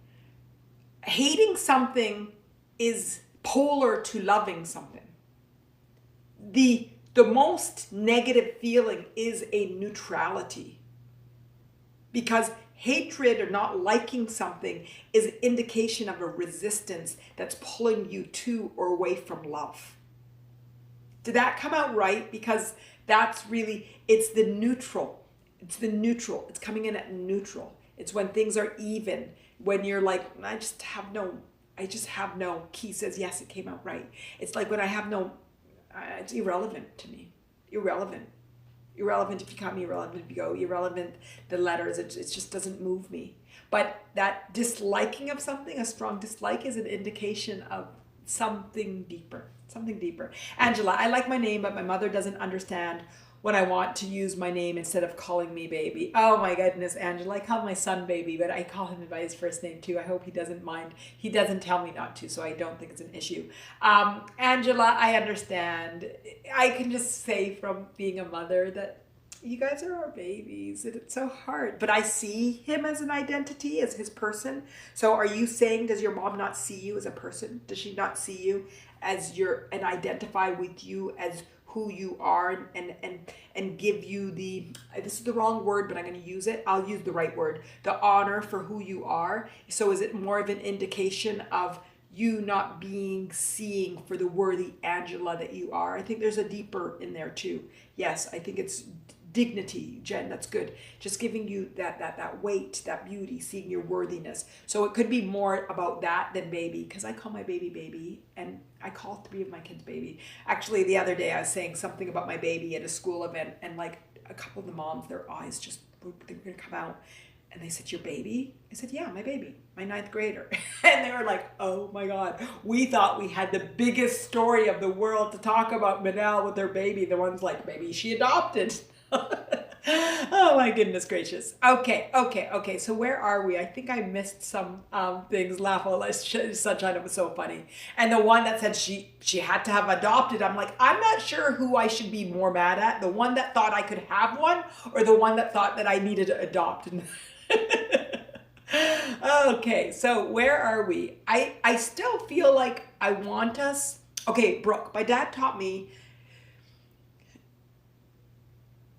Hating something is polar to loving something. The most negative feeling is a neutrality, because hatred or not liking something is an indication of a resistance that's pulling you to or away from love. Did that come out right? Because that's really, it's the neutral. It's the neutral. It's coming in at neutral. It's when things are even, when you're like, I just have no, Key says, yes, it came out right. It's like when I have no, it's irrelevant to me. Irrelevant if you call me irrelevant, if you go irrelevant, the letters, it just doesn't move me. But that disliking of something, a strong dislike, is an indication of something deeper. Angela, I like my name, but my mother doesn't understand when I want to use my name instead of calling me baby. Oh my goodness, Angela, I call my son baby, but I call him by his first name too. I hope he doesn't mind. He doesn't tell me not to, so I don't think it's an issue. Angela, I understand. I can just say from being a mother that you guys are our babies, and it's so hard. But I see him as an identity, as his person. So are you saying, does your mom not see you as a person? Does she not see you as and identify with you as who you are, and give you the, this is the wrong word, but I'm going to use it. I'll use the right word, the honor for who you are. So is it more of an indication of you not seeing for the worthy Angela that you are? I think there's a deeper in there too. Yes, I think it's dignity, Jen, that's good. Just giving you that weight, that beauty, seeing your worthiness. So it could be more about that than baby, because I call my baby, and I call 3 of my kids baby. Actually, the other day I was saying something about my baby at a school event, and like a couple of the moms, their eyes just, they were gonna come out. And they said, your baby? I said, yeah, my baby, my 9th grader. And they were like, oh my God. We thought we had the biggest story of the world to talk about Manal with her baby. The one's like, maybe she adopted. Oh my goodness gracious. Okay. So where are we? I think I missed some things. Sunshine, it was so funny. And the one that said she had to have adopted, I'm like, I'm not sure who I should be more mad at. The one that thought I could have one, or the one that thought that I needed to adopt. Okay, so where are we? I still feel like I want us. Okay, Brooke, my dad taught me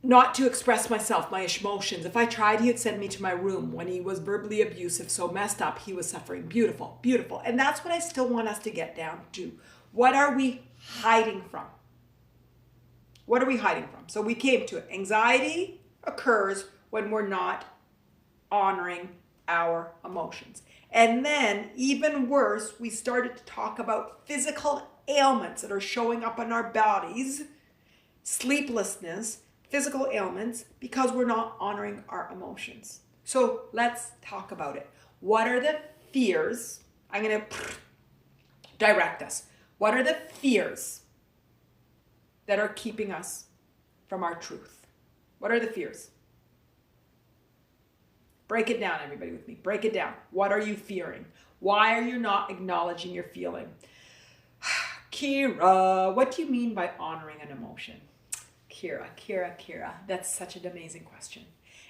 not to express myself, my emotions. If I tried, he would send me to my room. When he was verbally abusive, so messed up, he was suffering. Beautiful. And that's what I still want us to get down to. What are we hiding from? So we came to it. Anxiety occurs when we're not honoring our emotions. And then, even worse, we started to talk about physical ailments that are showing up in our bodies, sleeplessness, physical ailments, because we're not honoring our emotions. So let's talk about it. What are the fears? I'm going to direct us. What are the fears that are keeping us from our truth? What are the fears? Break it down, everybody, with me. Break it down. What are you fearing? Why are you not acknowledging your feeling? Kira, what do you mean by honoring an emotion? Kira. That's such an amazing question.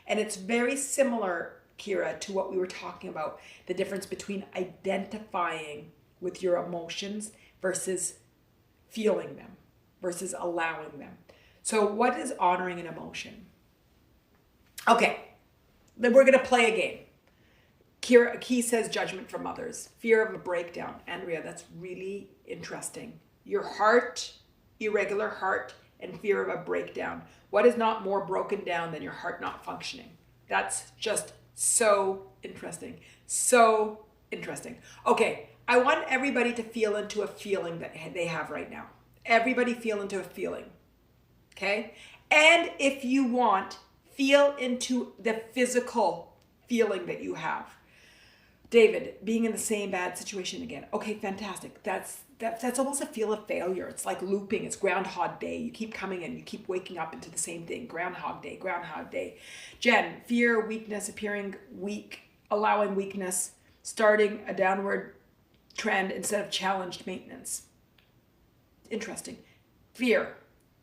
And it's very similar, Kira, to what we were talking about, the difference between identifying with your emotions versus feeling them, versus allowing them. So what is honoring an emotion? Okay, then we're going to play a game. Key says judgment from others, fear of a breakdown. Andrea, that's really interesting. Your heart, irregular heart, and fear of a breakdown. What is not more broken down than your heart not functioning? That's just so interesting. So interesting. Okay, I want everybody to feel into a feeling that they have right now. Everybody feel into a feeling. Okay? And if you want, feel into the physical feeling that you have. David, being in the same bad situation again. Okay, fantastic. That's almost a feel of failure. It's like looping. It's Groundhog Day. You keep coming in. You keep waking up into the same thing. Groundhog Day, Groundhog Day. Jen, fear, weakness, appearing weak, allowing weakness, starting a downward trend instead of challenged maintenance. Interesting. Fear,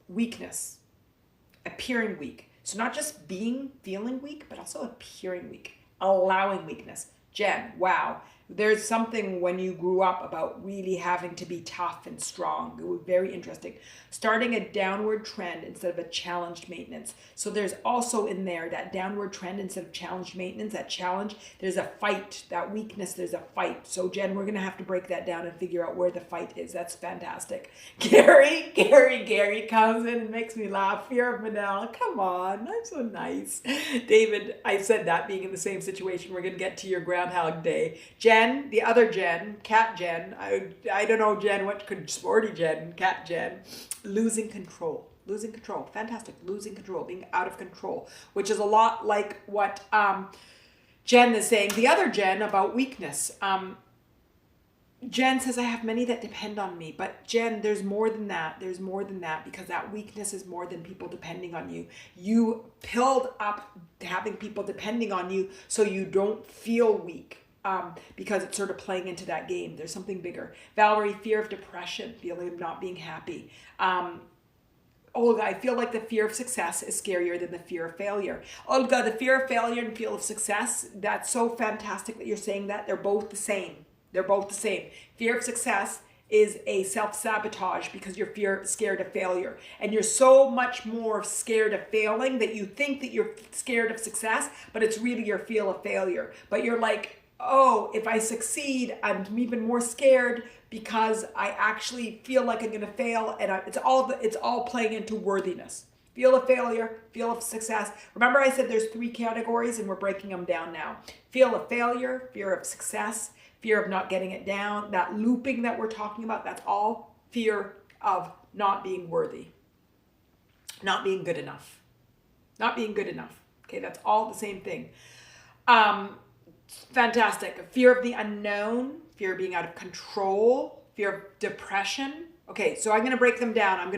weakness, appearing weak. So not just feeling weak, but also appearing weak, allowing weakness. Jen, wow, there's something when you grew up about really having to be tough and strong. It was very interesting. Starting a downward trend instead of a challenged maintenance. So there's also in there that downward trend instead of challenged maintenance, that challenge, there's a fight, that weakness, there's a fight. So Jen, we're going to have to break that down and figure out where the fight is. That's fantastic. Gary comes in and makes me laugh. Fear of Manal, come on, I'm so nice. David, I said that being in the same situation, we're going to get to your Groundhog Day. Jen, the other Jen, Cat Jen, I don't know Jen, what could Sporty Jen, Cat Jen, losing control, fantastic, losing control, being out of control, which is a lot like what Jen is saying, the other Jen about weakness. Jen says, I have many that depend on me, but Jen, there's more than that, because that weakness is more than people depending on you. You pilled up having people depending on you so you don't feel weak. Because it's sort of playing into that game. There's something bigger. Valerie, fear of depression, feeling of not being happy. Olga, I feel like the fear of success is scarier than the fear of failure. Olga, the fear of failure and fear of success, that's so fantastic that you're saying that. They're both the same. Fear of success is a self-sabotage because you're scared of failure. And you're so much more scared of failing that you think that you're scared of success, but it's really your fear of failure. But you're like, oh, if I succeed, I'm even more scared because I actually feel like I'm going to fail, and it's all playing into worthiness. Feel of failure, feel of success. Remember I said there's 3 categories, and we're breaking them down now. Feel of failure, fear of success, fear of not getting it down. That looping that we're talking about, that's all fear of not being worthy, not being good enough. Okay, that's all the same thing. Fantastic. Fear of the unknown, fear of being out of control, fear of depression. Okay, so I'm going to break them down.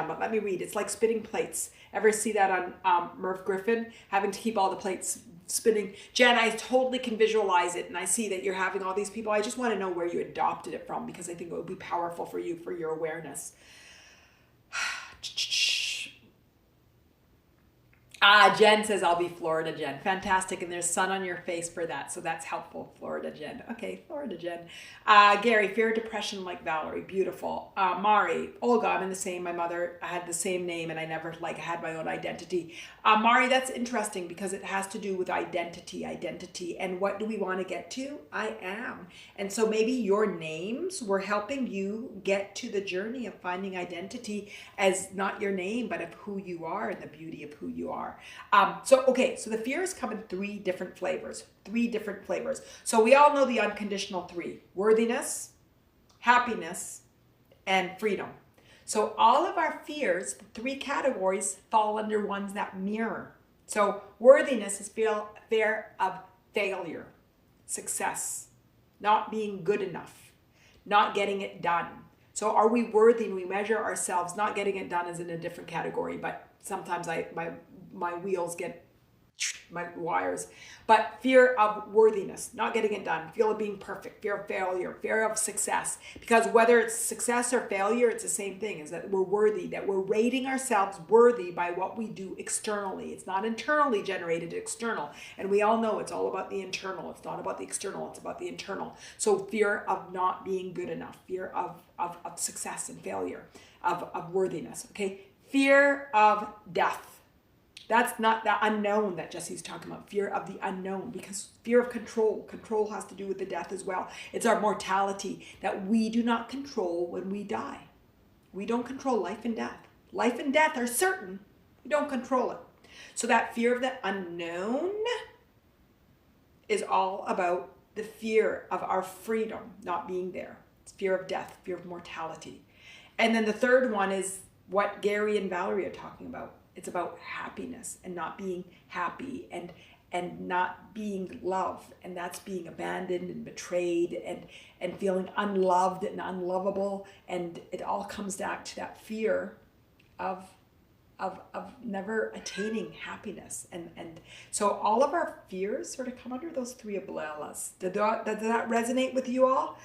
But let me read. It's like spinning plates. Ever see that on Merv Griffin? Having to keep all the plates spinning. Jen, I totally can visualize it, and I see that you're having all these people. I just want to know where you adopted it from, because I think it would be powerful for you, for your awareness. Jen says, I'll be Florida Jen. Fantastic. And there's sun on your face for that. So that's helpful. Florida Jen. Okay, Florida Jen. Gary, fear of depression like Valerie. Beautiful. Mari, Olga, I'm in the same. My mother had the same name, and I never had my own identity. Mari, that's interesting because it has to do with identity. And what do we want to get to? I am. And so maybe your names were helping you get to the journey of finding identity as not your name, but of who you are and the beauty of who you are. So the fears come in 3 different flavors. So we all know the unconditional 3: worthiness, happiness, and freedom. So all of our fears, the 3 categories, fall under ones that mirror. So worthiness is fear of failure, success, not being good enough, not getting it done. So are we worthy? And we measure ourselves. Not getting it done is in a different category, but sometimes my wheels get my wires. But fear of worthiness, not getting it done, fear of being perfect, fear of failure, fear of success. Because whether it's success or failure, it's the same thing, is that we're worthy, that we're rating ourselves worthy by what we do externally. It's not internally generated, external. And we all know it's all about the internal. It's not about the external, it's about the internal. So fear of not being good enough, fear of success and failure, of worthiness, okay? Fear of death. That's not the unknown that Jesse's talking about, fear of the unknown, because fear of control. Control has to do with the death as well. It's our mortality that we do not control when we die. We don't control life and death. Life and death are certain. We don't control it. So that fear of the unknown is all about the fear of our freedom not being there. It's fear of death, fear of mortality. And then the third one is what Gary and Valerie are talking about. It's about happiness and not being happy and not being loved. And that's being abandoned and betrayed and feeling unloved and unlovable. And it all comes back to that fear of never attaining happiness. And so all of our fears sort of come under those three umbrellas. Does that resonate with you all?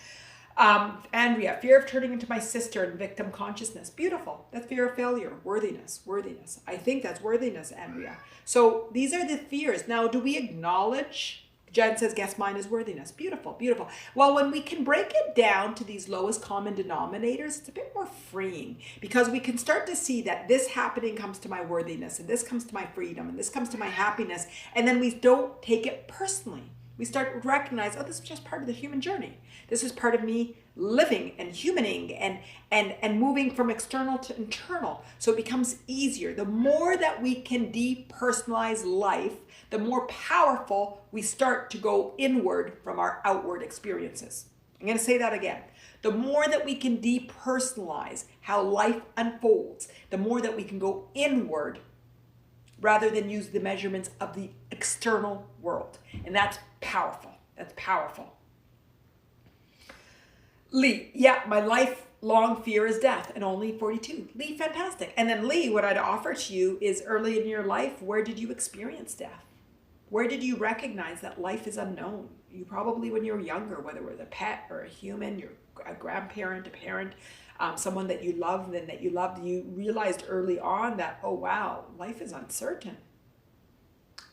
Andrea, fear of turning into my sister and victim consciousness. Beautiful. That's fear of failure. Worthiness. I think that's worthiness, Andrea. So these are the fears. Now, do we acknowledge? Jen says, guess mine is worthiness. Beautiful. Well, when we can break it down to these lowest common denominators, it's a bit more freeing, because we can start to see that this happening comes to my worthiness, and this comes to my freedom, and this comes to my happiness. And then we don't take it personally. We start to recognize, oh, this is just part of the human journey. This is part of me living and humaning and moving from external to internal. So it becomes easier. The more that we can depersonalize life, the more powerful we start to go inward from our outward experiences. I'm going to say that again. The more that we can depersonalize how life unfolds, the more that we can go inward rather than use the measurements of the external world. And that's powerful. Lee, yeah, my lifelong fear is death, and only 42. Lee, fantastic. And then Lee, what I'd offer to you is, early in your life, where did you experience death? Where did you recognize that life is unknown? You probably, when you were younger, whether it was a pet or a human, a grandparent, a parent, someone that you loved and that you loved, you realized early on that, oh wow, life is uncertain.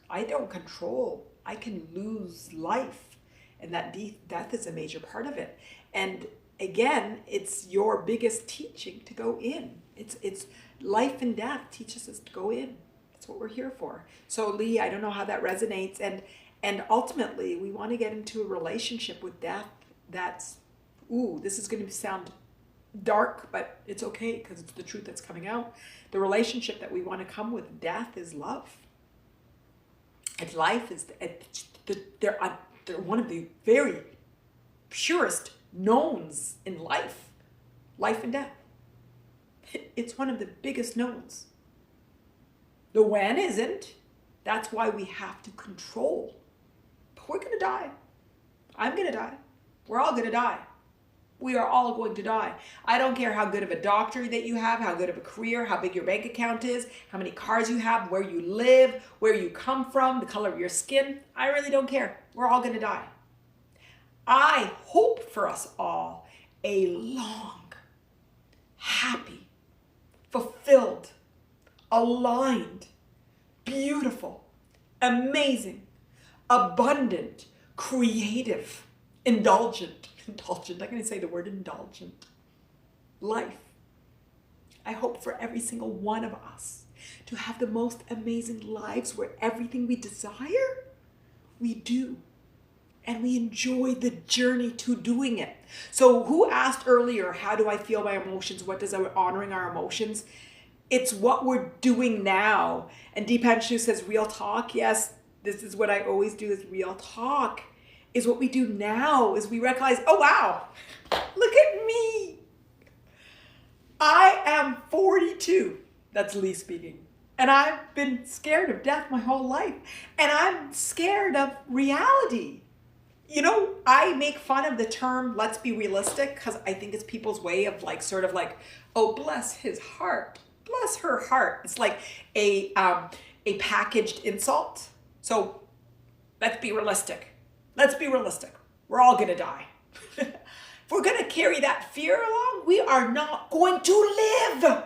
I don't control. I can lose life. And that death is a major part of it. And again, it's your biggest teaching to go in. It's life and death teaches us to go in. That's what we're here for. So Lee, I don't know how that resonates. And ultimately, we want to get into a relationship with death that's, this is going to sound dark, but it's okay because it's the truth that's coming out. The relationship that we want to come with death is love. And life is, they're one of the very purest knowns in life and death. It's one of the biggest knowns. The when isn't. That's why we have to control. But we're going to die. I'm going to die. We're all going to die. We are all going to die. I don't care how good of a doctor that you have, how good of a career, how big your bank account is, how many cars you have, where you live, where you come from, the color of your skin. I really don't care. We're all going to die. I hope for us all a long, happy, fulfilled, aligned, beautiful, amazing, abundant, creative, indulgent, I'm going to say the word indulgent, life. I hope for every single one of us to have the most amazing lives where everything we desire, we do. And we enjoy the journey to doing it. So who asked earlier, how do I feel my emotions? What does honoring our emotions? It's what we're doing now. And Deepanshu says, real talk. Yes, this is what I always do, is real talk. Is what we do now, is we recognize, oh wow, look at me. I am 42. That's Lee speaking. And I've been scared of death my whole life. And I'm scared of reality. You know, I make fun of the term, let's be realistic, because I think it's people's way of sort of oh, bless his heart, bless her heart. It's like a packaged insult. So let's be realistic. Let's be realistic. We're all going to die. If we're going to carry that fear along, we are not going to live.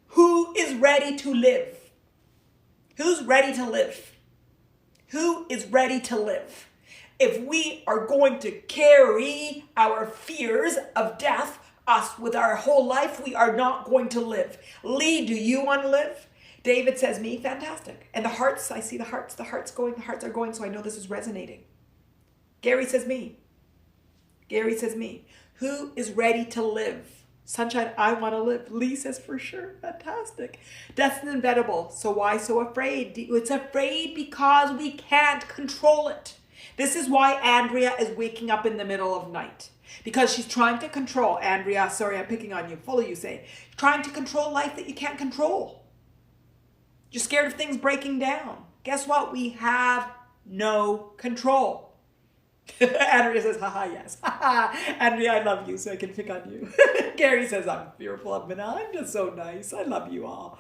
Who is ready to live? Who's ready to live? Who is ready to live? If we are going to carry our fears of death, us with our whole life, we are not going to live. Lee, do you want to live? David says me, fantastic. And the hearts, I see the hearts are going, so I know this is resonating. Gary says me. Gary says me. Who is ready to live? Sunshine, I want to live. Lee says for sure, fantastic. Death's inevitable, so why so afraid? It's afraid because we can't control it. This is why Andrea is waking up in the middle of night. Because she's trying to control, Andrea, sorry, I'm picking on you, full of you say, trying to control life that you can't control. You're scared of things breaking down. Guess what? We have no control. Andrea says, haha, yes. Andrea, I love you, so I can pick on you. Gary says, I'm fearful of Manal. I'm just so nice. I love you all.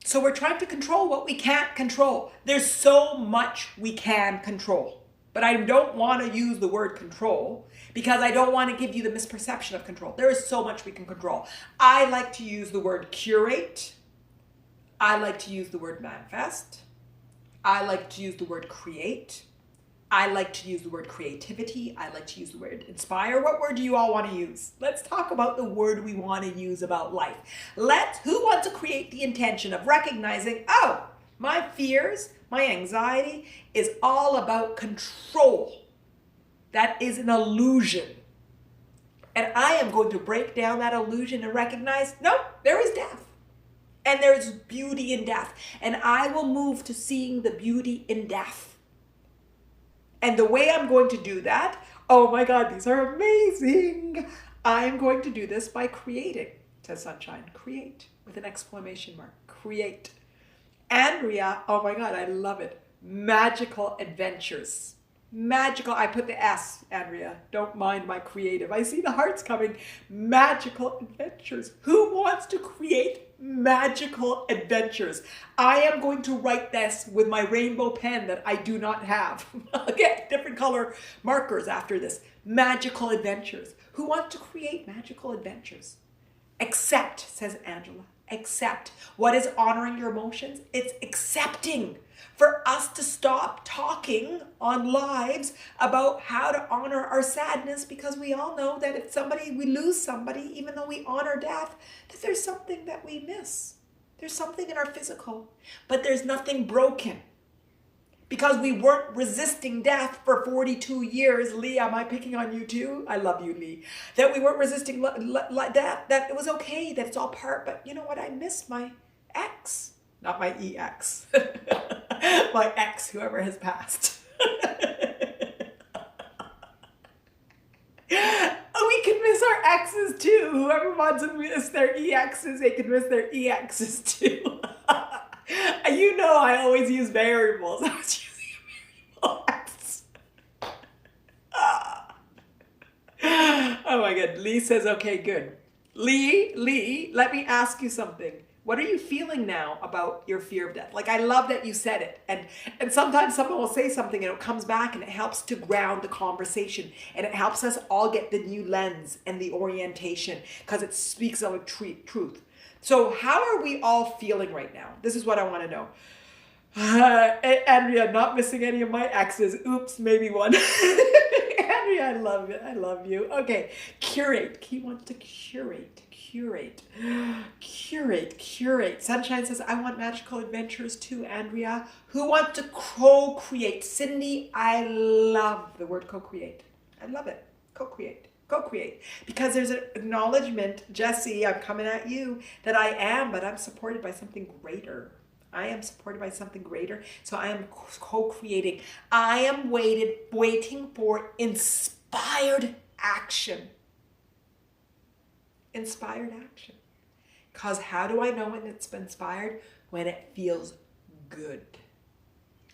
So we're trying to control what we can't control. There's so much we can control. But I don't want to use the word control because I don't want to give you the misperception of control. There is so much we can control. I like to use the word curate. I like to use the word manifest. I like to use the word create. I like to use the word creativity. I like to use the word inspire. What word do you all want to use? Let's talk about the word we want to use about life. Who wants to create the intention of recognizing, oh, my fears, my anxiety is all about control. That is an illusion. And I am going to break down that illusion and recognize, no, there is death. And there's beauty in death. And I will move to seeing the beauty in death. And the way I'm going to do that, oh my God, these are amazing. I'm going to do this by creating, says Sunshine. Create with an exclamation mark. Create. Andrea, oh my God, I love it. Magical adventures. Magical, I put the S, Andrea. Don't mind my creative. I see the hearts coming. Magical adventures. Who wants to create magical adventures? I am going to write this with my rainbow pen that I do not have. I'll get different color markers after this. Magical adventures. Who wants to create magical adventures? Accept, says Angela. Accept. What is honoring your emotions? It's accepting. For us to stop talking on lives about how to honor our sadness, because we all know that if we lose somebody, even though we honor death, that there's something that we miss. There's something in our physical, but there's nothing broken. Because we weren't resisting death for 42 years. Lee, am I picking on you too? I love you, Lee. That we weren't resisting death, that it was okay, that it's all part, but you know what? I miss my ex. Not my EX. My ex, whoever has passed. We can miss our exes too. Whoever wants to miss their EXs, they can miss their EXs too. You know I always use variables. I was using a variable X. Oh my God. Lee says, okay, good. Lee, let me ask you something. What are you feeling now about your fear of death? Like, I love that you said it. And sometimes someone will say something and it comes back and it helps to ground the conversation. And it helps us all get the new lens and the orientation because it speaks of a truth. So how are we all feeling right now? This is what I want to know. Andrea, not missing any of my exes. Oops, maybe one. Andrea, I love it. I love you. Okay, curate. He wants to curate. Sunshine says, I want magical adventures too, Andrea. Who wants to co-create? Cindy, I love the word co-create. I love it. Co-create. Because there's an acknowledgement, Jesse, I'm coming at you, that I am, but I'm supported by something greater. So I am co-creating. I am waiting for inspired action. Because how do I know when it's been inspired? When it feels good.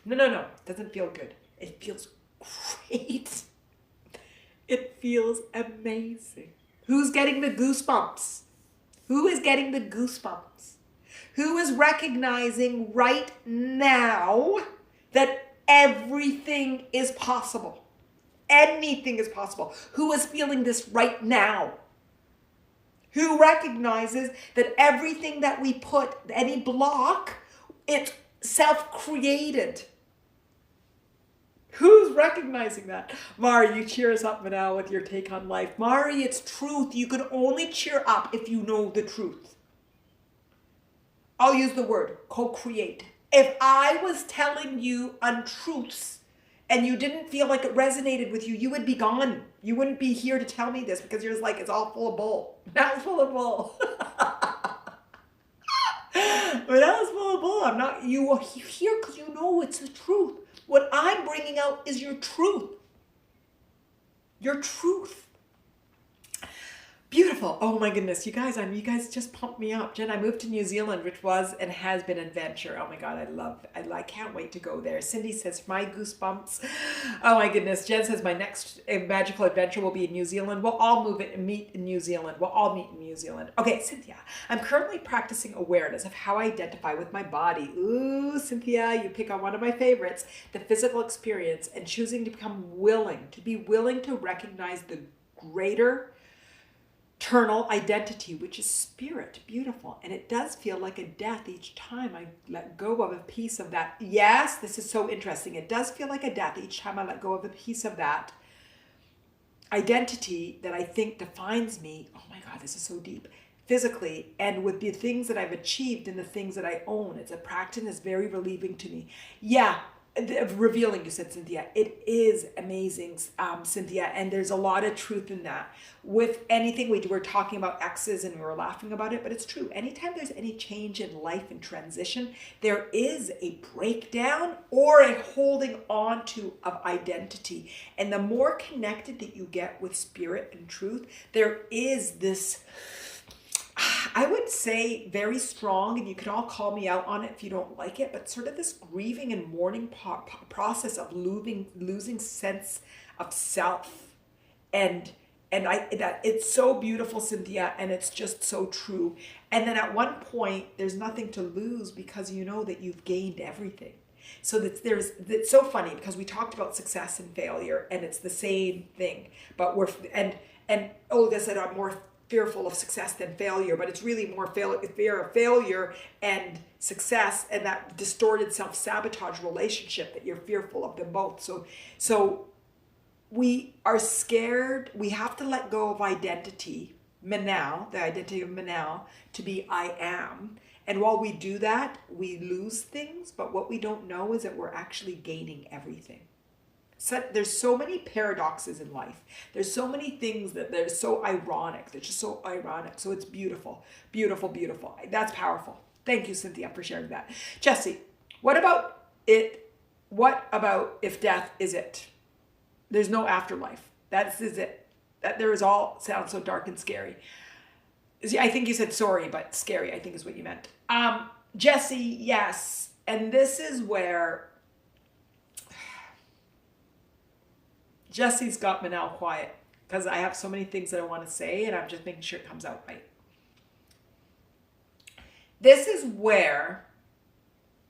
No. It doesn't feel good. It feels great. It feels amazing. Who's getting the goosebumps? Who is getting the goosebumps? Who is recognizing right now that everything is possible? Anything is possible. Who is feeling this right now? Who recognizes that everything that we put, any block, it's self-created? Who's recognizing that? Mari, you cheer us up now with your take on life. Mari, it's truth. You can only cheer up if you know the truth. I'll use the word co-create. If I was telling you untruths and you didn't feel like it resonated with you, you would be gone. You wouldn't be here to tell me this because you're just like, it's all full of bull. That's full of bull. But that was full of bull. I'm not, you are here because you know it's the truth. What I'm bringing out is your truth. Your truth. Beautiful. Oh my goodness. You guys just pumped me up. Jen, I moved to New Zealand, which was and has been an adventure. Oh my God. I can't wait to go there. Cindy says, my goosebumps. Oh my goodness. Jen says, my next magical adventure will be in New Zealand. We'll all move it and meet in New Zealand. We'll all meet in New Zealand. Okay, Cynthia, I'm currently practicing awareness of how I identify with my body. Ooh, Cynthia, you pick on one of my favorites, the physical experience, and choosing to be willing to recognize the greater eternal identity, which is spirit. Beautiful. And it does feel like a death each time I let go of a piece of that. Yes, this is so interesting. It does feel like a death each time I let go of a piece of that identity that I think defines me. Oh my God, this is so deep. Physically, and with the things that I've achieved and the things that I own. It's a practice that's very relieving to me. Yeah. Revealing, you said, Cynthia. It is amazing, Cynthia, and there's a lot of truth in that. With anything we do, we're talking about exes and we were laughing about it, but it's true. Anytime there's any change in life and transition, there is a breakdown or a holding on to of identity. And the more connected that you get with spirit and truth, there is this, I would say, very strong, and you can all call me out on it if you don't like it, but sort of this grieving and mourning process of losing sense of self. And that it's so beautiful, Cynthia, and it's just so true. And then at one point, there's nothing to lose because you know that you've gained everything. So it's so funny because we talked about success and failure, and it's the same thing. But and Olga said, I'm more fearful of success than failure, but it's really more fear of failure and success and that distorted self-sabotage relationship that you're fearful of them both. So we are scared. We have to let go of identity, Manal, the identity of Manal, to be I am. And while we do that, we lose things, but what we don't know is that we're actually gaining everything. So there's so many paradoxes in life. There's so many things that they're so ironic. They're just so ironic. So it's beautiful, beautiful, beautiful. That's powerful. Thank you, Cynthia, for sharing that. Jesse, what about it? What about if death is it? There's no afterlife. That is it. That there is all sounds so dark and scary. I think you said sorry, but scary, I think is what you meant. Jesse, yes. And this is where Jesse's got me now quiet because I have so many things that I want to say and I'm just making sure it comes out right. This is where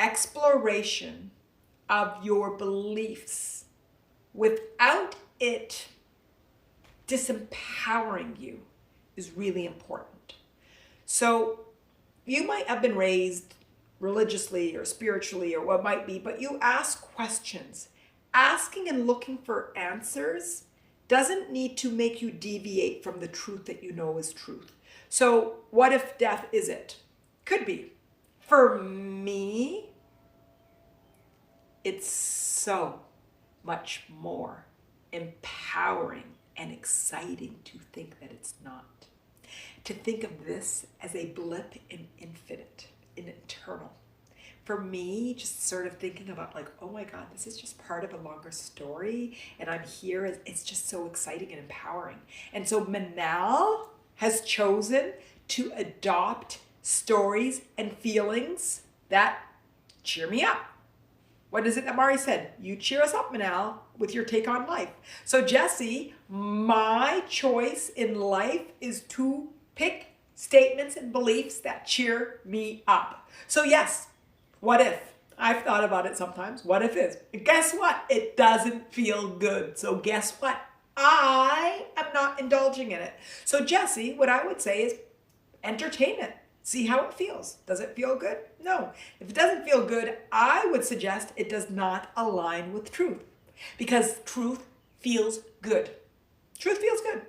exploration of your beliefs without it disempowering you is really important. So you might have been raised religiously or spiritually or what might be, but you ask questions. Asking and looking for answers doesn't need to make you deviate from the truth that you know is truth. So what if death is it? Could be. For me, it's so much more empowering and exciting to think that it's not. To think of this as a blip in infinite, in eternal. For me, just sort of thinking about like, oh my God, this is just part of a longer story and I'm here. It's just so exciting and empowering. And so Manal has chosen to adopt stories and feelings that cheer me up. What is it that Mari said? You cheer us up, Manal, with your take on life. So Jesse, my choice in life is to pick statements and beliefs that cheer me up. So yes, what if? I've thought about it sometimes. What if is? Guess what? It doesn't feel good. So guess what? I am not indulging in it. So Jesse, what I would say is entertain it. See how it feels. Does it feel good? No. If it doesn't feel good, I would suggest it does not align with truth. because truth feels good. Truth feels good.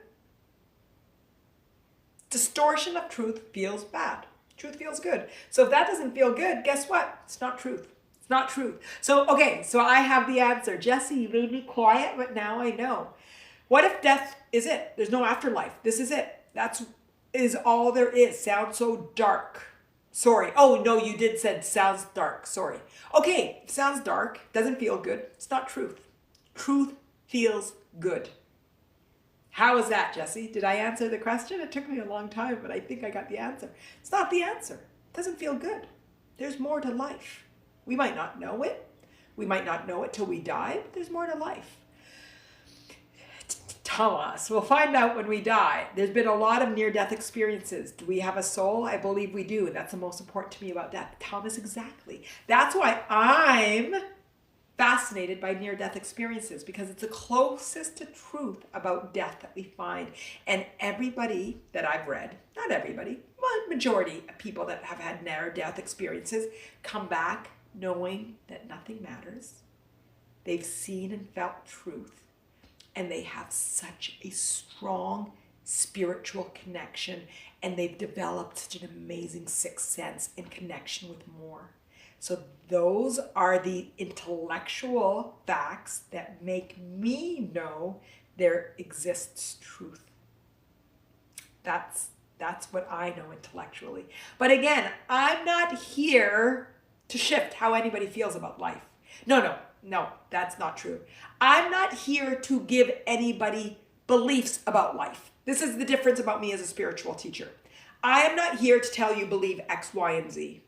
Distortion of truth feels bad. Truth feels good. So if that doesn't feel good, guess what? It's not truth. It's not truth. So, okay, so I have the answer. Jesse, you made me quiet, but now I know. What if death is it? There's no afterlife. This is it. That's is all there is. Sounds so dark. Sorry. Oh, no, you did said sounds dark. Sorry. Okay, sounds dark. Doesn't feel good. It's not truth. Truth feels good. How is that, Jesse? Did I answer the question? It took me a long time, but I think I got the answer. It's not the answer. It doesn't feel good. There's more to life. We might not know it. We might not know it till we die, but there's more to life. Thomas, we'll find out when we die. There's been a lot of near-death experiences. Do we have a soul? I believe we do. And that's the most important to me about death. Thomas, exactly. That's why I'm fascinated by near-death experiences, because it's the closest to truth about death that we find. And everybody that I've read, not everybody, but majority of people that have had near-death experiences come back knowing that nothing matters. They've seen and felt truth, and they have such a strong spiritual connection, and they've developed such an amazing sixth sense in connection with more. So those are the intellectual facts that make me know there exists truth. That's what I know intellectually. But again, I'm not here to shift how anybody feels about life. No, that's not true. I'm not here to give anybody beliefs about life. This is the difference about me as a spiritual teacher. I am not here to tell you believe X, Y, and Z.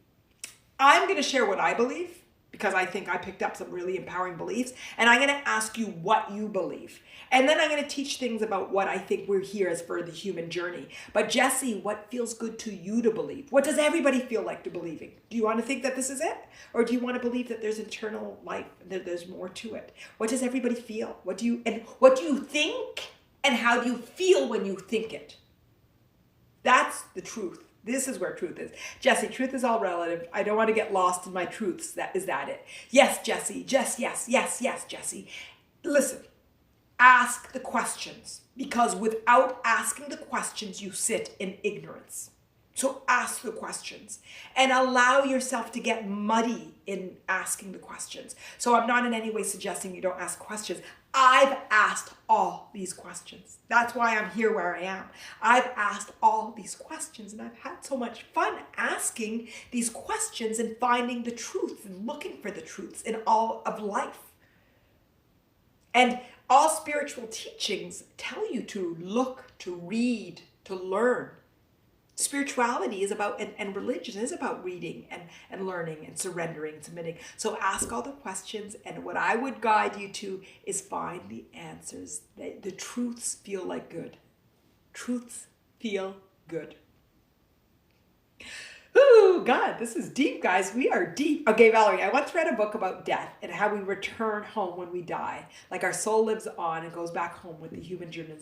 I'm going to share what I believe, because I think I picked up some really empowering beliefs, and I'm going to ask you what you believe. And then I'm going to teach things about what I think we're here as for the human journey. But Jesse, what feels good to you to believe? What does everybody feel like to believing? Do you want to think that this is it? Or do you want to believe that there's eternal life, that there's more to it? What does everybody feel? What do you think? And how do you feel when you think it? That's the truth. This is where truth is. Jesse, truth is all relative. I don't want to get lost in my truths. Is that it? Yes, Jesse. Yes, Jesse. Listen, ask the questions, because without asking the questions, you sit in ignorance. So ask the questions and allow yourself to get muddy in asking the questions. So I'm not in any way suggesting you don't ask questions. I've asked all these questions. That's why I'm here where I am. I've asked all these questions, and I've had so much fun asking these questions and finding the truth and looking for the truths in all of life. And all spiritual teachings tell you to look, to read, to learn. Spirituality is about, and religion is about reading and learning and surrendering and submitting. So ask all the questions, and what I would guide you to is find the answers. The truths feel like good. Truths feel good. Ooh, God, this is deep, guys. We are deep. Okay, Valerie, I once read a book about death and how we return home when we die. Like our soul lives on and goes back home with the human journey.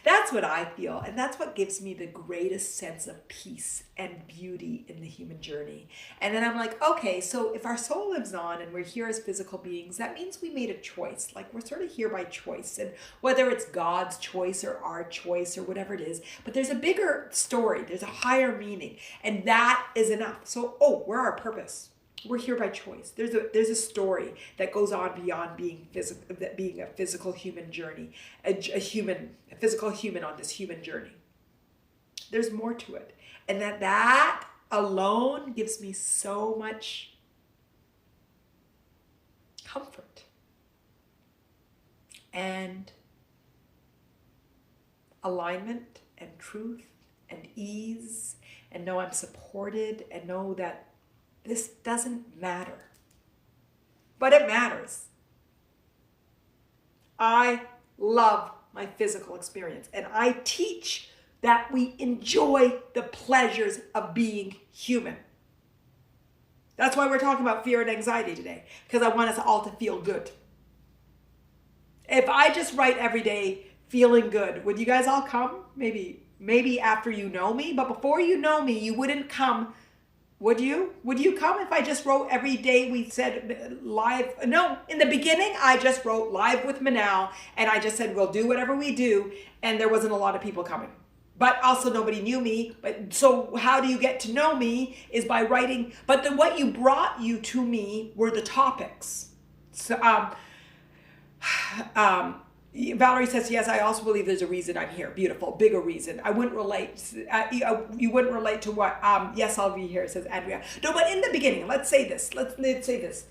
That's what I feel. And that's what gives me the greatest sense of peace and beauty in the human journey. And then I'm like, okay, so if our soul lives on and we're here as physical beings, that means we made a choice. Like we're sort of here by choice. And whether it's God's choice or our choice or whatever it is, but there's a bigger story. There's a higher meaning. And that is enough. So, we're our purpose. We're here by choice. There's a story that goes on beyond being a physical human journey, a physical human on this human journey. There's more to it. And that alone gives me so much comfort and alignment and truth and ease, and know I'm supported, and know that this doesn't matter. But it matters. I love my physical experience, and I teach that we enjoy the pleasures of being human. That's why we're talking about fear and anxiety today, because I want us all to feel good. If I just write every day feeling good, would you guys all come? Maybe after you know me, but before you know me, you wouldn't come Would you? Would you come if I just wrote every day we said live? No, in the beginning, I just wrote live with Manal, and I just said, we'll do whatever we do. And there wasn't a lot of people coming. But also nobody knew me. But so how do you get to know me is by writing. But then what you brought you to me were the topics. So, Valerie says, yes, I also believe there's a reason I'm here. Beautiful, bigger reason. I wouldn't relate. You wouldn't relate to what? Yes, I'll be here, says Andrea. No, but in the beginning, let's say this. Let's say this.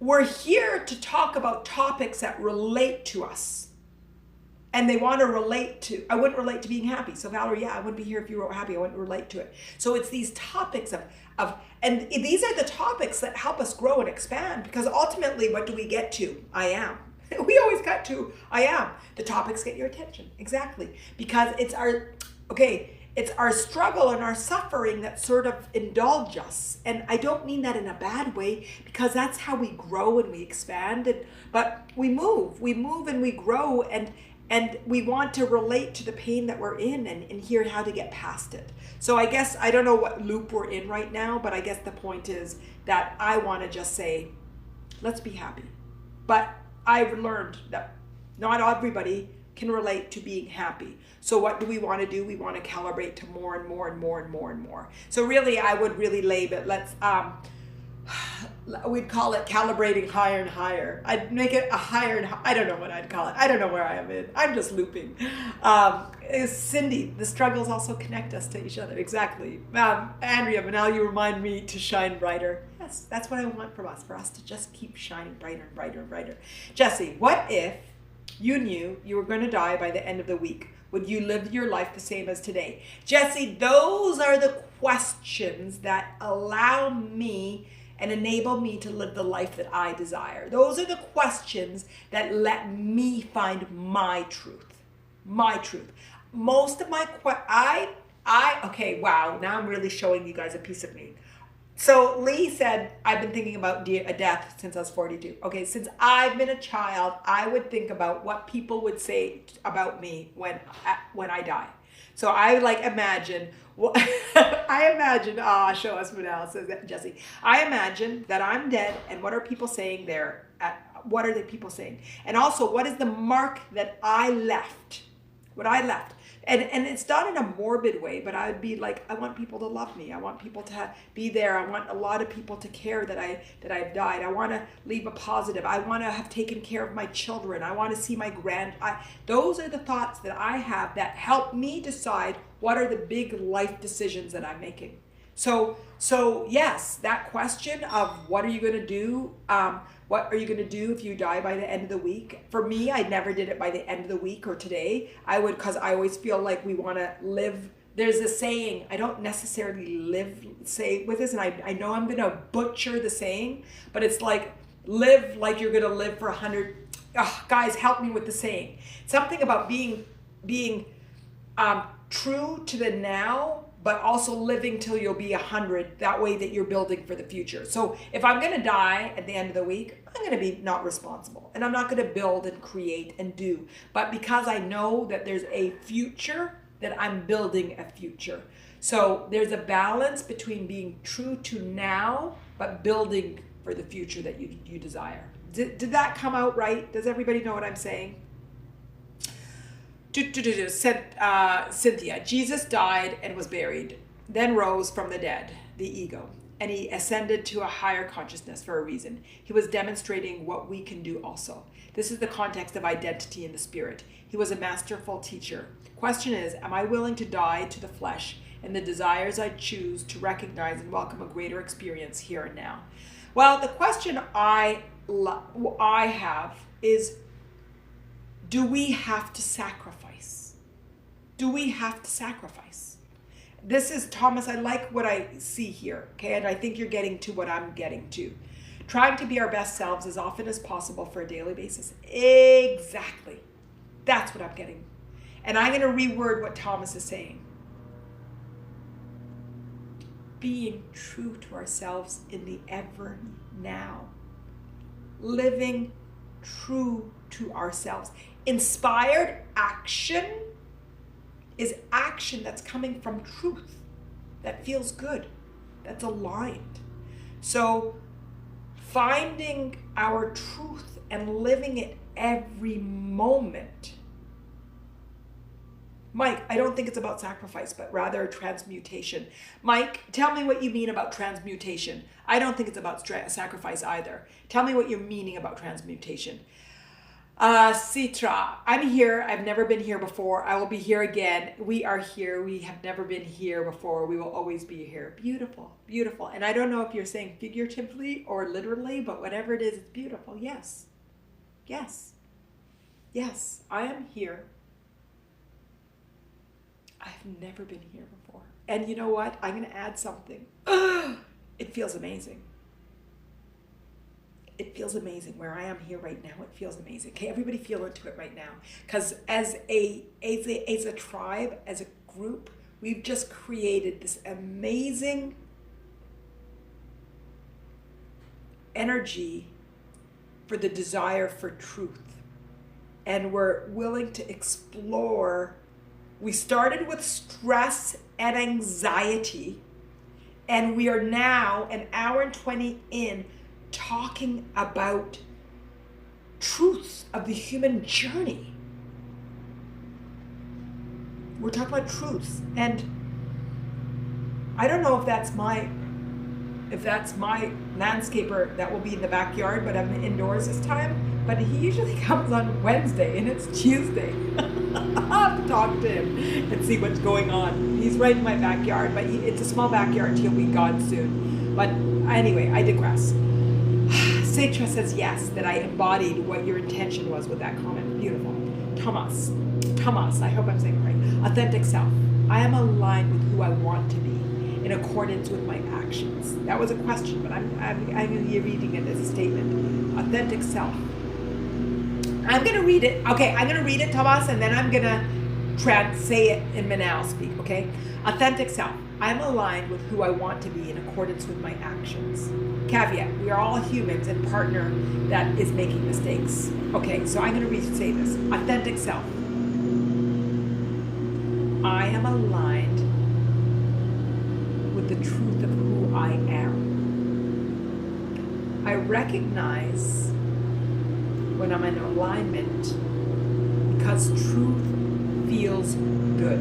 We're here to talk about topics that relate to us. And they want to relate to, I wouldn't relate to being happy. So Valerie, yeah, I wouldn't be here if you were happy. I wouldn't relate to it. So it's these topics and these are the topics that help us grow and expand, because ultimately, what do we get to? I am. We always got to, I am. The topics get your attention. Exactly. Because it's our struggle and our suffering that sort of indulge us. And I don't mean that in a bad way, because that's how we grow and we expand. But we move and we grow, and we want to relate to the pain that we're in and hear how to get past it. So I guess, I don't know what loop we're in right now, but I guess the point is that I want to just say, let's be happy. But I've learned that not everybody can relate to being happy. So what do we want to do? We want to calibrate to more and more and more and more and more. So really, I would really label it, we'd call it calibrating higher and higher. I'd make it a higher and I don't know what I'd call it. I don't know where I am in. I'm just looping. Cindy, the struggles also connect us to each other. Exactly. Andrea, but now you remind me to shine brighter. Yes, that's what I want from us, for us to just keep shining brighter and brighter and brighter. Jesse, what if you knew you were going to die by the end of the week? Would you live your life the same as today? Jesse, those are the questions that allow me and enable me to live the life that I desire. Those are the questions that let me find my truth. My truth. Most of my okay, wow, now I'm really showing you guys a piece of me. So Lee said, I've been thinking about a death since I was 42. Okay, since I've been a child, I would think about what people would say about me when I die. So I imagine, show us Manal, says Jesse. I imagine that I'm dead, and what are people saying there? What are the people saying? And also, what is the mark that I left? What I left. And it's not in a morbid way, but I would be like, I want people to love me. I want people to be there. I want a lot of people to care that I've died. I want to leave a positive. I want to have taken care of my children. I want to see my those are the thoughts that I have that help me decide what are the big life decisions that I'm making. So yes, that question of what are you going to do? What are you going to do if you die by the end of the week? For me, I never did it by the end of the week or today. I would, because I always feel like we want to live. There's a saying, I don't necessarily say with this, and I know I'm going to butcher the saying, but it's like, live like you're going to live for 100. Oh, guys, help me with the saying. Something about being true to the now, but also living till you'll be 100, that way that you're building for the future. So if I'm gonna die at the end of the week, I'm gonna be not responsible, and I'm not gonna build and create and do. But because I know that there's a future, that I'm building a future. So there's a balance between being true to now, but building for the future that you desire. Did that come out right? Does everybody know what I'm saying? Cynthia, Jesus died and was buried, then rose from the dead, the ego, and he ascended to a higher consciousness for a reason. He was demonstrating what we can do also. This is the context of identity in the spirit. He was a masterful teacher. Question is, am I willing to die to the flesh and the desires I choose to recognize and welcome a greater experience here and now? Well, the question I have is, do we have to sacrifice? Do we have to sacrifice? This is, Thomas, I like what I see here, okay? And I think you're getting to what I'm getting to. Trying to be our best selves as often as possible for a daily basis. Exactly. That's what I'm getting. And I'm going to reword what Thomas is saying. Being true to ourselves in the ever now. Living true to ourselves. Inspired action is action that's coming from truth, that feels good, that's aligned. So finding our truth and living it every moment. Mike, I don't think it's about sacrifice, but rather transmutation. Mike, tell me what you mean about transmutation. I don't think it's about sacrifice either. Tell me what you're meaning about transmutation. Citra, I'm here. I've never been here before. I will be here again. We are here. We have never been here before. We will always be here. Beautiful, beautiful. And I don't know if you're saying figuratively or literally, but whatever it is, it's beautiful. Yes, yes, yes, I am here. I've never been here before. And you know what? I'm going to add something. It feels amazing. It feels amazing. Where I am here right now, it feels amazing. Okay, everybody feel into it right now. Because as a tribe, as a group, we've just created this amazing energy for the desire for truth. And we're willing to explore. We started with stress and anxiety, and we are now an hour and 20 in talking about truths of the human journey. We're talking about truths, and I don't know if that's my landscaper that will be in the backyard, but I'm indoors this time. But he usually comes on Wednesday, and it's Tuesday. I'll have to talk to him and see what's going on. He's right in my backyard, but it's a small backyard. He'll be gone soon. But anyway, I digress. Seitra says yes, that I embodied what your intention was with that comment. Beautiful. Thomas, I hope I'm saying it right. Authentic self. I am aligned with who I want to be in accordance with my actions. That was a question, but I'm reading it as a statement. Authentic self. I'm going to read it. Okay, I'm going to read it, Thomas, and then I'm going to say it in Manal speak, okay? Authentic self. I'm aligned with who I want to be in accordance with my actions. Caveat, we are all humans and partner that is making mistakes. Okay, so I'm going to say this. Authentic self. I am aligned with the truth of who I am. I recognize when I'm in alignment because truth feels good.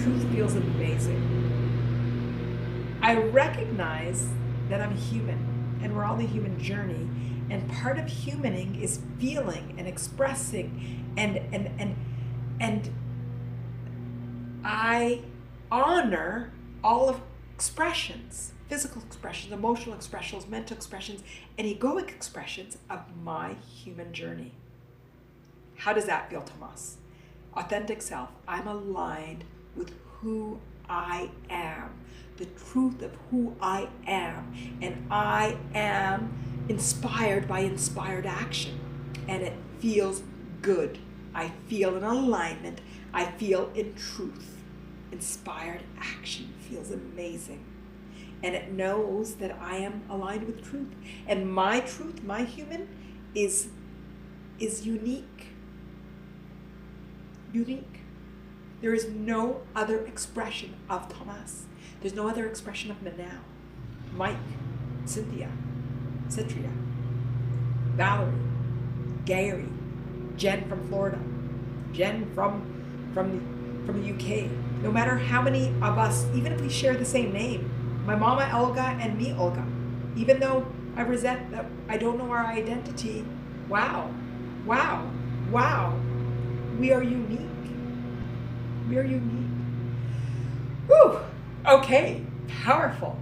Truth feels amazing. I recognize that I'm human and we're all the human journey, and part of humaning is feeling and expressing and I honor all of expressions, physical expressions, emotional expressions, mental expressions, and egoic expressions of my human journey. How does that feel, Tomas? Authentic self. I'm aligned with who I am, the truth of who I am, and I am inspired by inspired action, and it feels good. I feel in alignment. I feel in truth. Inspired action feels amazing. And it knows that I am aligned with truth. And my truth, my human, is unique. Unique. There is no other expression of Thomas. There's no other expression of Manal, Mike, Cynthia, Citria, Valerie, Gary, Jen from Florida, Jen from the UK. No matter how many of us, even if we share the same name, my mama Olga and me Olga, even though I resent that I don't know our identity, wow, we are unique. We are unique. Whew. Okay, powerful.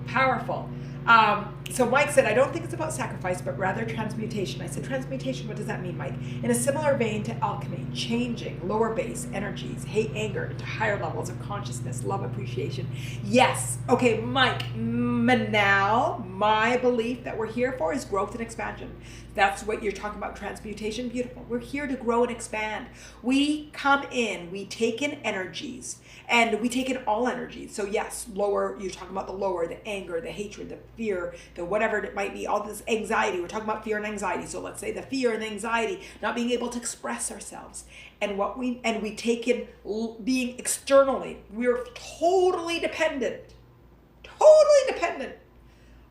So Mike said, I don't think it's about sacrifice, but rather transmutation. I said, transmutation, what does that mean, Mike? In a similar vein to alchemy, changing lower base energies, hate, anger, into higher levels of consciousness, love, appreciation. Yes. Okay, Mike, Manal, my belief that we're here for is growth and expansion. That's what you're talking about, transmutation. Beautiful. We're here to grow and expand. We come in, we take in energies, and we take in all energies. So yes, lower, you're talking about the lower, the anger, the hatred, the fear, the whatever it might be, all this anxiety. We're talking about fear and anxiety. So let's say the fear and anxiety, not being able to express ourselves. And we take in being externally. We're totally dependent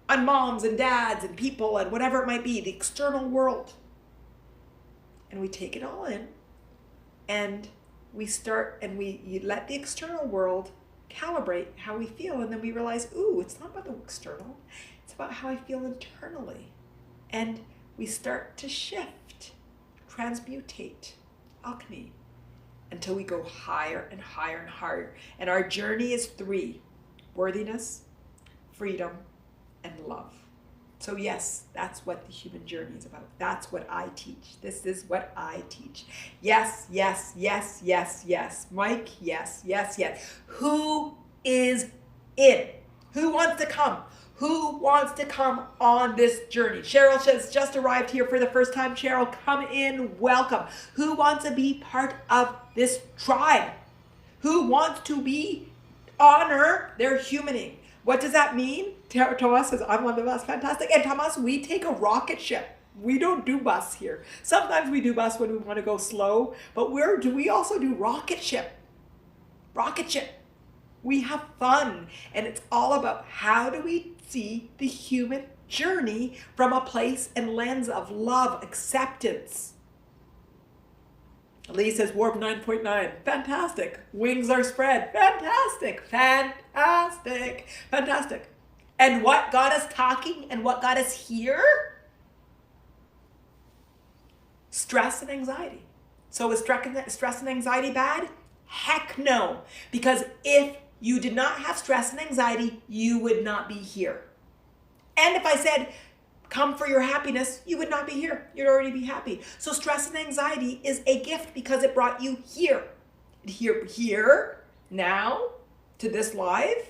on moms and dads and people and whatever it might be, the external world. And we take it all in, and we let the external world calibrate how we feel, and then we realize, ooh, it's not about the external, it's about how I feel internally. And we start to shift, transmutate, alchemy, until we go higher and higher and higher. And our journey is 3: worthiness, freedom, and love. So yes, that's what the human journey is about. That's what I teach. This is what I teach. Yes, yes, yes, yes, yes. Mike, yes, yes, yes. Who is in? Who wants to come? Who wants to come on this journey? Cheryl says, just arrived here for the first time. Cheryl, come in, welcome. Who wants to be part of this tribe? Who wants to honor their humaning? What does that mean? Thomas says, I'm on the bus. Fantastic. And Thomas, we take a rocket ship. We don't do bus here. Sometimes we do bus when we want to go slow, but we also do rocket ship. Rocket ship. We have fun. And it's all about how do we see the human journey from a place and lens of love, acceptance. Lee says warp 9.9. Fantastic. Wings are spread. Fantastic. Fantastic. Fantastic. And what got us talking and what got us here? Stress and anxiety. So is stress and anxiety bad? Heck no. Because if you did not have stress and anxiety, you would not be here. And if I said, come for your happiness, you would not be here. You'd already be happy. So stress and anxiety is a gift because it brought you here. Here, now, to this live,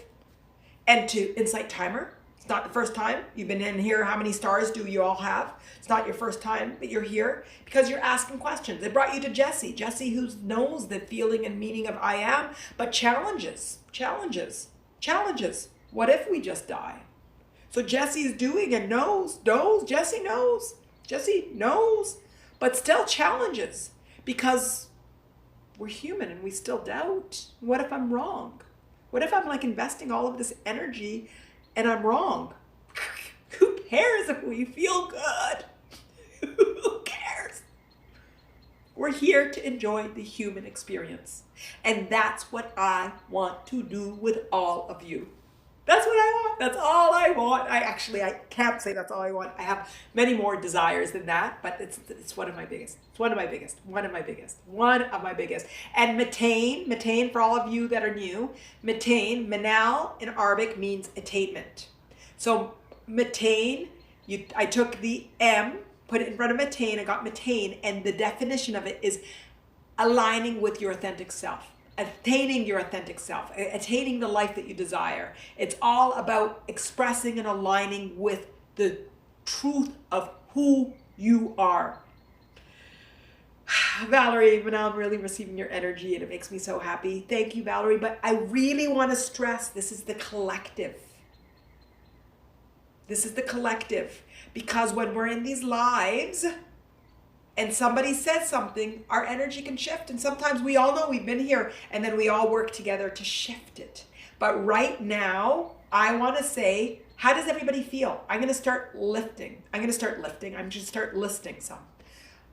and to Insight Timer. It's not the first time you've been in here. How many stars do you all have? It's not your first time, but you're here because you're asking questions. It brought you to Jessie. Jessie who knows the feeling and meaning of I am, but challenges. What if we just die? So Jessie's doing and knows, Jessie knows, but still challenges because we're human and we still doubt. What if I'm wrong? What if I'm like investing all of this energy and I'm wrong? Who cares if we feel good? Who cares? We're here to enjoy the human experience. And that's what I want to do with all of you. That's what I want. That's all I want. I can't say that's all I want. I have many more desires than that, but it's one of my biggest. It's one of my biggest. And Mattain, for all of you that are new, Mattain, Manal in Arabic means attainment. So Mattain, I took the M, put it in front of Attain, I got Mattain, and the definition of it is aligning with your authentic self. Attaining your authentic self, attaining the life that you desire. It's all about expressing and aligning with the truth of who you are. Valerie, Manal, I'm really receiving your energy and it makes me so happy. Thank you, Valerie. But I really want to stress this is the collective. This is the collective. Because when we're in these lives, and somebody says something, our energy can shift. And sometimes we all know we've been here and then we all work together to shift it. But right now, I want to say, how does everybody feel? I'm going to start lifting. I'm just start listing some.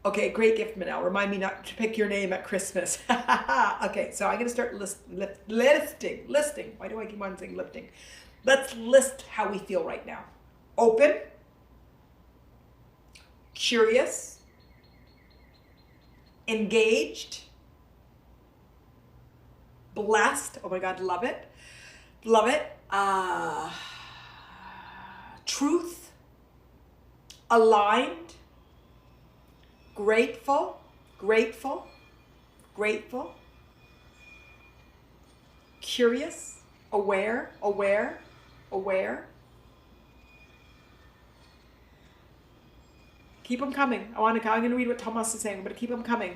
Okay, great gift, Manal. Remind me not to pick your name at Christmas. Okay, so I'm going to start listing. Why do I keep on saying lifting? Let's list how we feel right now. Open. Curious. Engaged, blessed, oh my God, love it, truth, aligned, grateful, curious, aware. Keep them coming. I'm going to read what Thomas is saying, but keep them coming.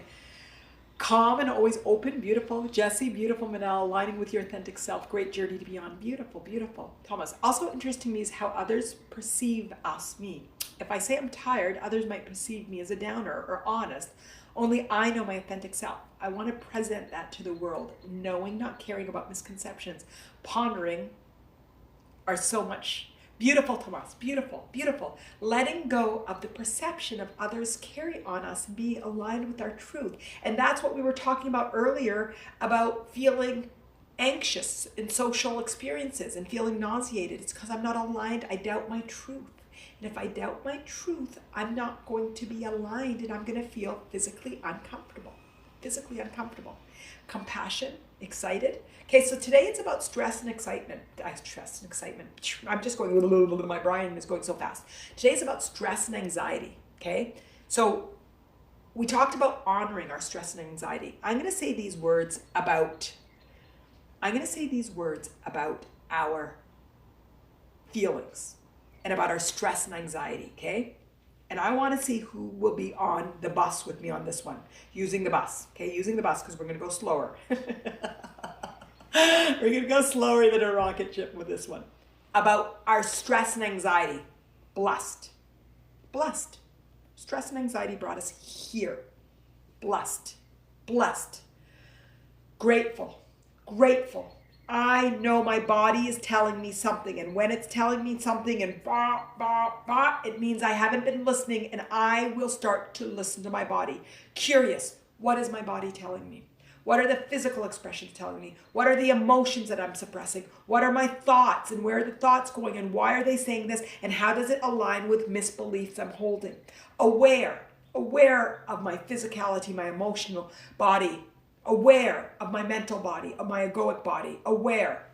Calm and always open. Beautiful. Jesse, beautiful. Manal, aligning with your authentic self. Great journey to be on. Beautiful, beautiful. Thomas, also interesting me is how others perceive us, me. If I say I'm tired, others might perceive me as a downer or honest. Only I know my authentic self. I want to present that to the world, knowing, not caring about misconceptions. Pondering are so much. Beautiful, Thomas. Beautiful, beautiful. Letting go of the perception of others carry on us and be aligned with our truth. And that's what we were talking about earlier, about feeling anxious in social experiences and feeling nauseated. It's because I'm not aligned. I doubt my truth. And if I doubt my truth, I'm not going to be aligned and I'm going to feel physically uncomfortable. Physically uncomfortable. Compassion, excited. Okay, so today it's about stress and excitement. Stress and excitement. I'm just going, my brain is going so fast. Today's about stress and anxiety, okay? So we talked about honoring our stress and anxiety. I'm going to say these words about our feelings and about our stress and anxiety, okay? And I want to see who will be on the bus with me on this one. Using the bus, okay? Using the bus because we're going to go slower. We're going to go slower than a rocket ship with this one. About our stress and anxiety. Blessed. Blessed. Stress and anxiety brought us here. Blessed. Blessed. Grateful. Grateful. I know my body is telling me something, and when it's telling me something and it means I haven't been listening, and I will start to listen to my body. Curious, what is my body telling me? What are the physical expressions telling me? What are the emotions that I'm suppressing? What are my thoughts, and where are the thoughts going, and why are they saying this, and how does it align with misbeliefs I'm holding? Aware of my physicality, my emotional body, aware of my mental body, of my egoic body, aware.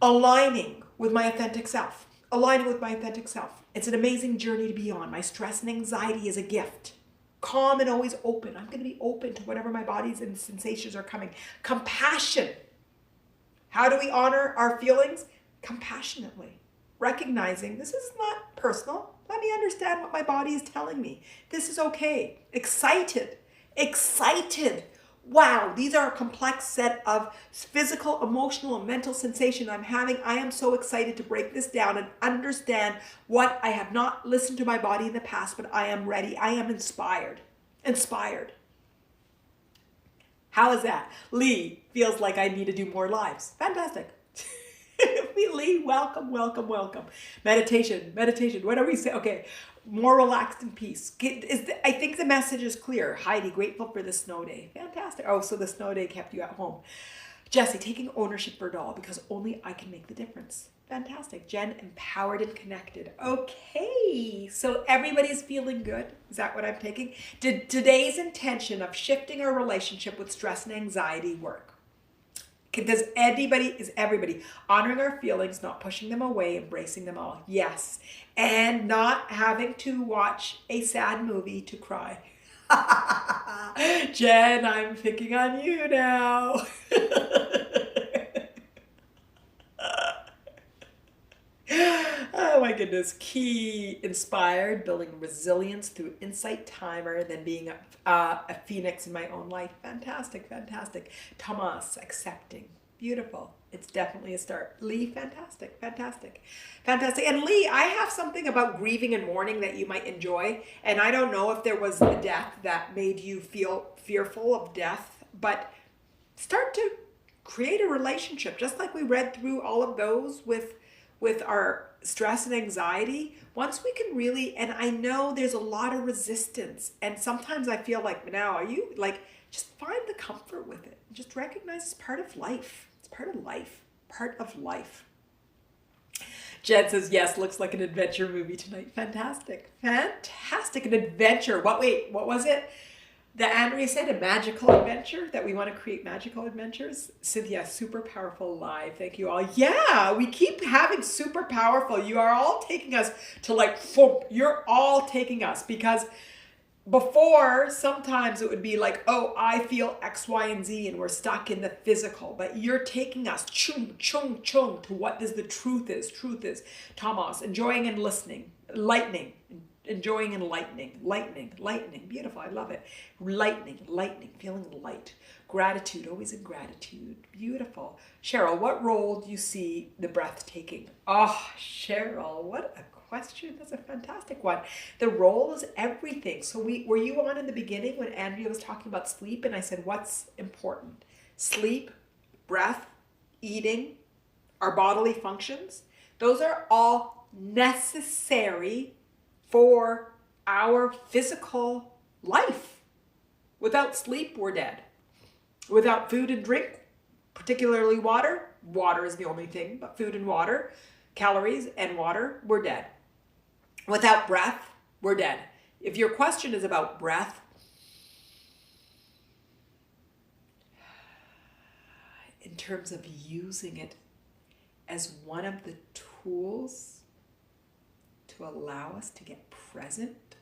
Aligning with my authentic self. Aligning with my authentic self. It's an amazing journey to be on. My stress and anxiety is a gift. Calm and always open. I'm going to be open to whatever my body's and sensations are coming. Compassion. How do we honor our feelings? Compassionately. Recognizing this is not personal. Let me understand what my body is telling me. This is okay. Excited. Wow, these are a complex set of physical, emotional, and mental sensation I'm having. I am so excited to break this down and understand what I have not listened to my body in the past, but I am ready. I am inspired. How is that? Lee feels like I need to do more lives. Fantastic. Lee, welcome. Meditation. What are we saying? Okay. More relaxed and peace. I think the message is clear. Heidi, grateful for the snow day. Fantastic. Oh, so the snow day kept you at home. Jesse, taking ownership for it all because only I can make the difference. Fantastic. Jen, empowered and connected. Okay, so everybody's feeling good. Is that what I'm taking? Did today's intention of shifting our relationship with stress and anxiety work? Is everybody honoring our feelings, not pushing them away, embracing them all? Yes. And not having to watch a sad movie to cry. Jen, I'm picking on you now. Oh my goodness. Key, inspired, building resilience through InsightTimer, then being a phoenix in my own life. Fantastic. Thomas, accepting. Beautiful. It's definitely a start. Lee, fantastic. And Lee, I have something about grieving and mourning that you might enjoy. And I don't know if there was a death that made you feel fearful of death, but start to create a relationship, just like we read through all of those with our stress and anxiety. Once we can really, and I know there's a lot of resistance, and sometimes I feel like, now, are you like, just find the comfort with it. Just recognize it's part of life. It's part of life. Jen says, yes, looks like an adventure movie tonight. Fantastic. An adventure. What was it? That Andrea said, a magical adventure, that we want to create magical adventures. Cynthia, super powerful live. Thank you all. Yeah, we keep having super powerful. You are all taking us to you're all taking us, because before, sometimes it would be like, oh, I feel X, Y, and Z, and we're stuck in the physical. But you're taking us chung to what is the truth is. Thomas, enjoying and listening, lightning, enjoying enlightening, lightning, beautiful, I love it. Lightning, feeling light. Gratitude, always in gratitude, beautiful. Cheryl, what role do you see the breath taking? Oh, Cheryl, what a question. That's a fantastic one. The role is everything. So were you on in the beginning when Andrea was talking about sleep and I said, what's important? Sleep, breath, eating, our bodily functions. Those are all necessary for our physical life. Without sleep, we're dead. Without food and drink, particularly water is the only thing, but food and water, calories and water, we're dead. Without breath, we're dead. If your question is about breath, in terms of using it as one of the tools to allow us to get present,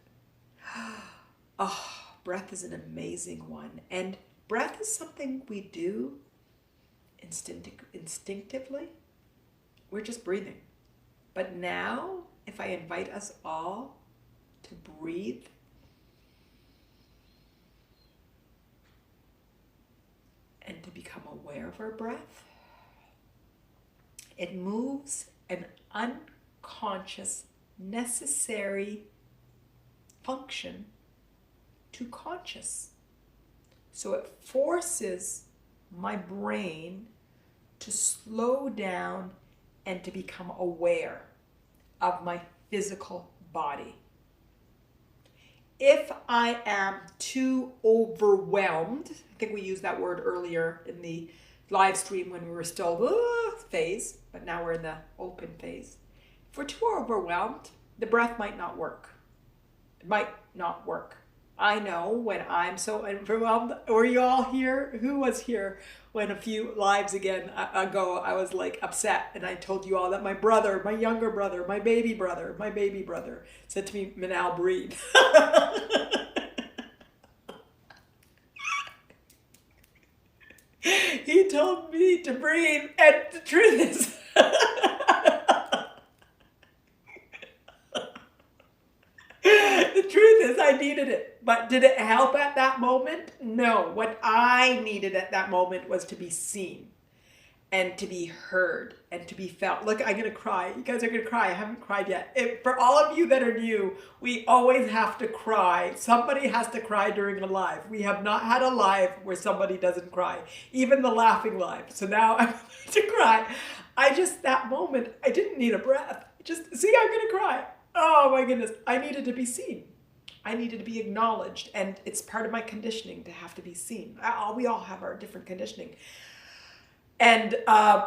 oh, breath is an amazing one. And breath is something we do instinctively. We're just breathing. But now, if I invite us all to breathe and to become aware of our breath, it moves an unconscious, necessary function to conscious. So it forces my brain to slow down and to become aware of my physical body. If I am too overwhelmed, I think we used that word earlier in the live stream when we were still phase, but now we're in the open phase. If we're too overwhelmed, the breath might not work. It might not work. I know when I'm so overwhelmed. Were you all here? Who was here when a few lives ago I was like upset and I told you all that my brother, my younger brother, my baby brother said to me, Manal, breathe. He told me to breathe, and the truth is, I needed it. But did it help at that moment? No. What I needed at that moment was to be seen and to be heard and to be felt. Look, I'm going to cry. You guys are going to cry. I haven't cried yet. For all of you that are new, we always have to cry. Somebody has to cry during a live. We have not had a live where somebody doesn't cry, even the laughing live. So now I'm going to cry. That moment, I didn't need a breath. See, I'm going to cry. Oh my goodness. I needed to be seen. I needed to be acknowledged, and it's part of my conditioning to have to be seen. We all have our different conditioning. And Andrea,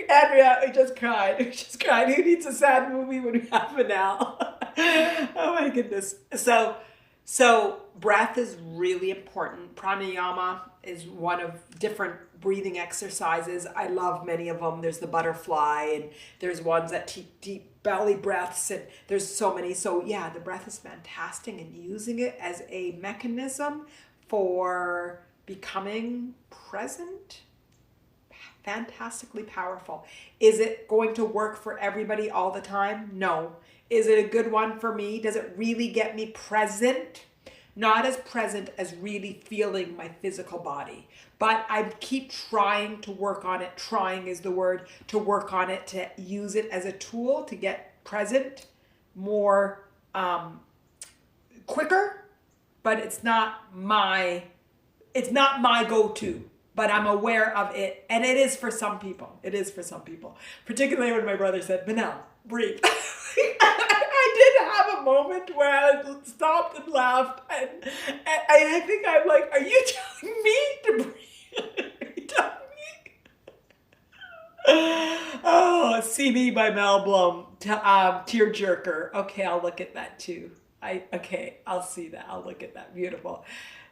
I just cried. Who needs a sad movie when we have Manal? Oh my goodness. So breath is really important. Pranayama is one of different breathing exercises. I love many of them. There's the butterfly, and there's ones that take deep belly breaths, and there's so many. So yeah, the breath is fantastic, and using it as a mechanism for becoming present, fantastically powerful. Is it going to work for everybody all the time? No. Is it a good one for me? Does it really get me present? Not as present as really feeling my physical body. But I keep trying to work on it. Trying is the word. To work on it, to use it as a tool to get present more quicker. But it's not my go-to. But I'm aware of it. And it is for some people. Particularly when my brother said, Manal, breathe. I did have a moment where I stopped and laughed. And I think I'm like, are you telling me to breathe? Are you telling me? Oh, See Me by Mel Blum. Tearjerker. Okay, I'll look at that too. I'll see that. I'll look at that. Beautiful.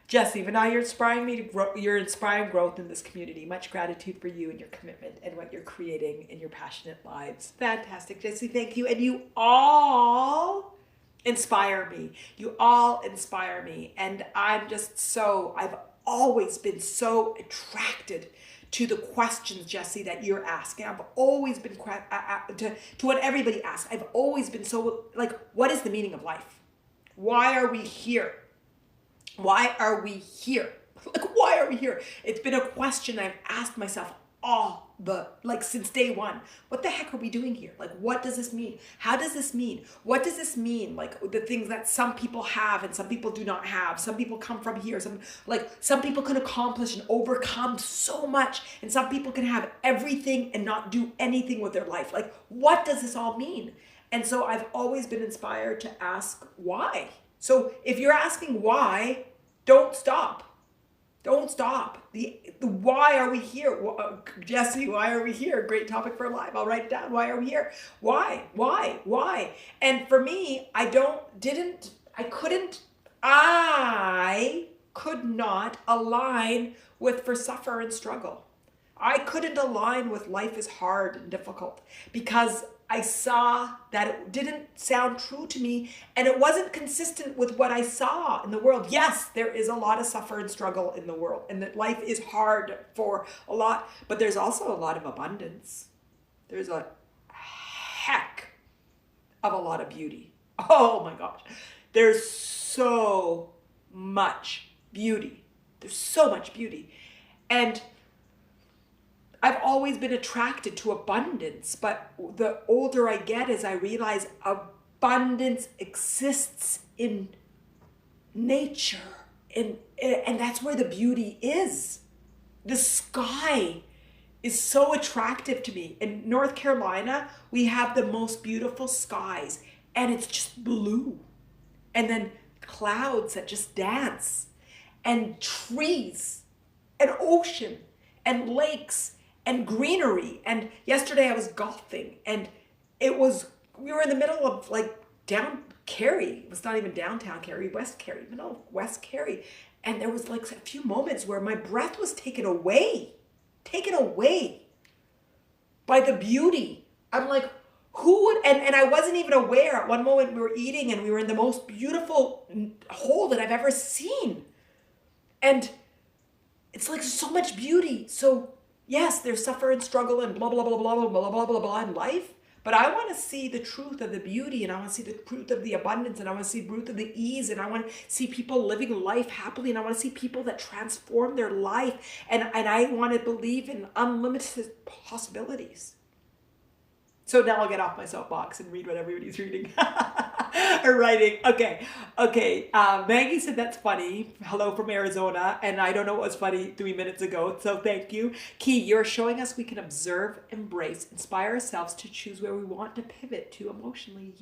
Jesse, but now you're inspiring me to grow. You're inspiring growth in this community. Much gratitude for you and your commitment and what you're creating in your passionate lives. Fantastic, Jesse. Thank you. And you all inspire me. And I've always been so attracted to the questions, Jessie, that you're asking. I've always been, to what everybody asks, I've always been so like, what is the meaning of life? Why are we here? Why are we here? Like, why are we here? It's been a question I've asked myself since day one. What the heck are we doing here? Like, what does this mean? How does this mean? What does this mean? Like, the things that some people have and some people do not have. Some people come from here. Some people can accomplish and overcome so much, and some people can have everything and not do anything with their life. Like, what does this all mean? And so I've always been inspired to ask why. So if you're asking why, don't stop. Don't stop. The why are we here? Jessie, why are we here? Great topic for live. I'll write it down. Why are we here? Why? And for me, I could not align with for suffer and struggle. I couldn't align with life is hard and difficult because I saw that it didn't sound true to me and it wasn't consistent with what I saw in the world. Yes, there is a lot of suffer and struggle in the world and that life is hard for a lot, but there's also a lot of abundance. There's a heck of a lot of beauty. Oh my gosh. There's so much beauty. There's so much beauty. And I've always been attracted to abundance, but the older I get as I realize abundance exists in nature, and that's where the beauty is. The sky is so attractive to me. In North Carolina, we have the most beautiful skies, and it's just blue. And then clouds that just dance, and trees, and ocean, and lakes, and greenery. And yesterday I was golfing and we were in the middle of like down Cary. It was not even downtown Cary, West Cary, middle of West Cary. And there was like a few moments where my breath was taken away by the beauty. I'm like, who would, and I wasn't even aware. At one moment we were eating and we were in the most beautiful hole that I've ever seen. And it's like so much beauty. So yes, there's suffer and struggle and blah, blah, blah, blah, blah, blah, blah, blah, blah in life. But I want to see the truth of the beauty, and I want to see the truth of the abundance, and I want to see the truth of the ease, and I want to see people living life happily, and I want to see people that transform their life, and I want to believe in unlimited possibilities. So now I'll get off my soapbox and read what everybody's reading or writing. Okay. Maggie said that's funny. Hello from Arizona. And I don't know what was funny 3 minutes ago. So thank you. Key, you're showing us we can observe, embrace, inspire ourselves to choose where we want to pivot to emotionally.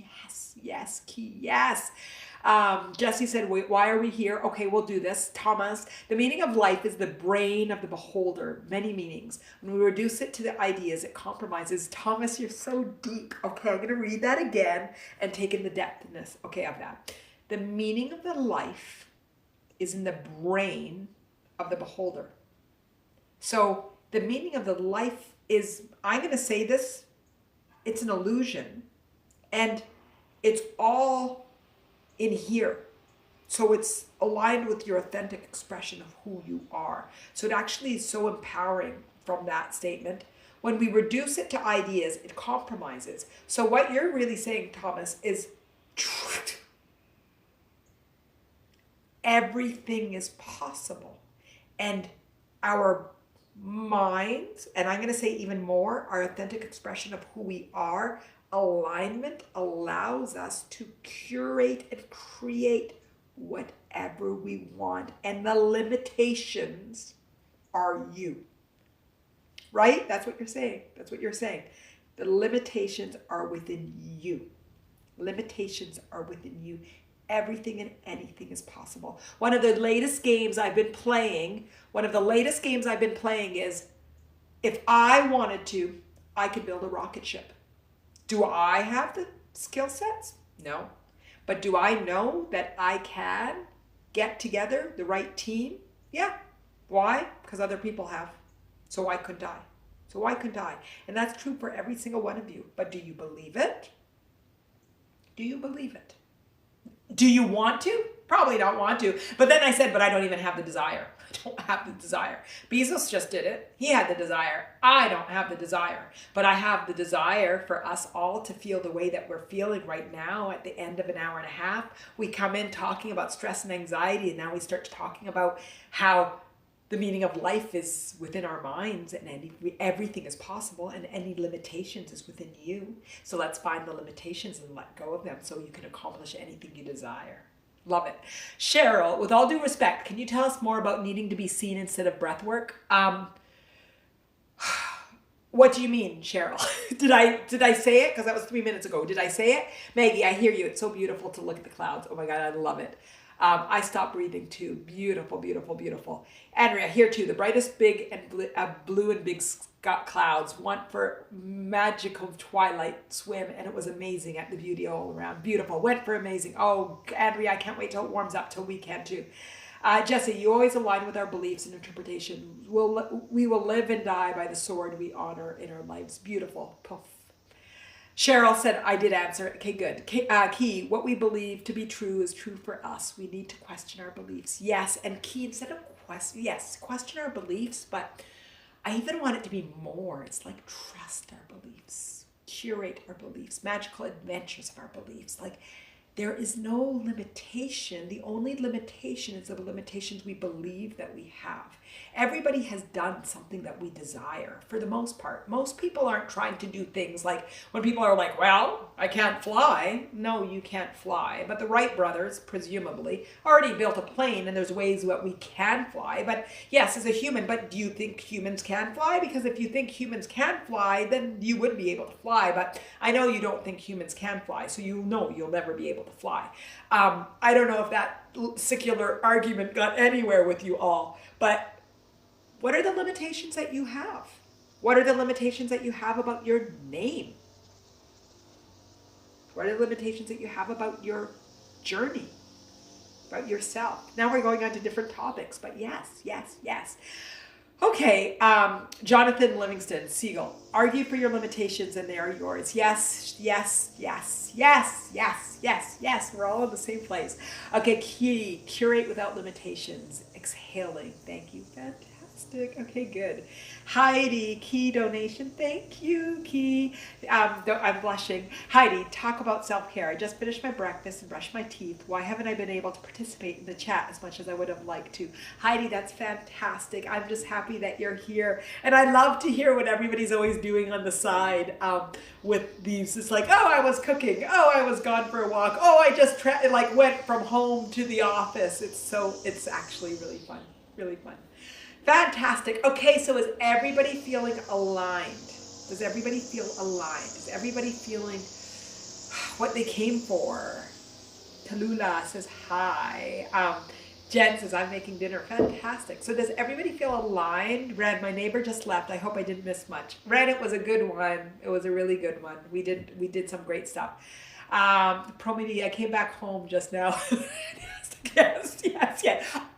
Yes, Key, yes. Jessie said, wait, why are we here? Okay, we'll do this. Thomas, the meaning of life is the brain of the beholder. Many meanings. When we reduce it to the ideas, it compromises. Thomas, you're so deep. Okay, I'm going to read that again and take in the depthness, okay, of that. The meaning of the life is in the brain of the beholder. So the meaning of the life is, I'm going to say this, it's an illusion. And it's all in here. So it's aligned with your authentic expression of who you are. So it actually is so empowering from that statement. When we reduce it to ideas, it compromises. So what you're really saying, Thomas, is everything is possible. And our minds, and I'm going to say even more, our authentic expression of who we are, alignment allows us to curate and create whatever we want. And the limitations are you. Right? That's what you're saying. The limitations are within you. Limitations are within you. Everything and anything is possible. One of the latest games I've been playing is, if I wanted to, I could build a rocket ship. Do I have the skill sets? No. But do I know that I can get together the right team? Yeah. Why? Because other people have. So I couldn't die. And that's true for every single one of you. But do you believe it? Do you want to? Probably don't want to. But then I said, but I don't even have the desire. I don't have the desire. Bezos just did it. He had the desire. I don't have the desire. But I have the desire for us all to feel the way that we're feeling right now at the end of an hour and a half. We come in talking about stress and anxiety, and now we start talking about how the meaning of life is within our minds, and everything is possible, and any limitations is within you. So let's find the limitations and let go of them so you can accomplish anything you desire. Love it. Cheryl, with all due respect, can you tell us more about needing to be seen instead of breath work? What do you mean, Cheryl? Did I say it? Because that was 3 minutes ago. Did I say it? Maggie, I hear you. It's so beautiful to look at the clouds. Oh my God, I love it. I stopped breathing too. Beautiful, beautiful, beautiful. Andrea, here too. The brightest big and blue and big clouds. Went for magical twilight swim, and it was amazing at the beauty all around. Beautiful. Went for amazing. Oh, Andrea, I can't wait till it warms up till we can too. Jesse, you always align with our beliefs and interpretation. We will live and die by the sword we honor in our lives. Beautiful. Puff. Cheryl said, I did answer. Okay, good. Key, what we believe to be true is true for us. We need to question our beliefs. Yes, and Key, instead of question our beliefs, but I even want it to be more. It's like trust our beliefs, curate our beliefs, magical adventures of our beliefs. Like there is no limitation. The only limitation is the limitations we believe that we have. Everybody has done something that we desire for the most part. Most people aren't trying to do things like when people are like, well, I can't fly. No, you can't fly. But the Wright brothers, presumably, already built a plane, and there's ways that we can fly. But yes, as a human, but do you think humans can fly? Because if you think humans can fly, then you would be able to fly. But I know you don't think humans can fly, so you know you'll never be able to fly. I don't know if that secular argument got anywhere with you all, but what are the limitations that you have? What are the limitations that you have about your name? What are the limitations that you have about your journey, about yourself? Now we're going on to different topics, but yes. Okay, Jonathan Livingston, Siegel, argue for your limitations and they are yours. Yes. We're all in the same place. Okay, Key, curate without limitations. Exhaling. Thank you. Fantastic. Okay, good. Heidi, Key donation. Thank you, Key. I'm blushing. Heidi, talk about self-care. I just finished my breakfast and brushed my teeth. Why haven't I been able to participate in the chat as much as I would have liked to? Heidi, that's fantastic. I'm just happy that you're here. And I love to hear what everybody's always doing on the side with these. It's like, oh, I was cooking. Oh, I was gone for a walk. Oh, I just went from home to the office. It's actually really fun. Really fun. Fantastic. Okay, so is everybody feeling aligned? Does everybody feel aligned? Is everybody feeling what they came for? Tallulah says hi. Jen says, I'm making dinner. Fantastic. So does everybody feel aligned? Red, my neighbor just left. I hope I didn't miss much. Red, it was a good one. It was a really good one. We did some great stuff. Promedy, I came back home just now. Yes.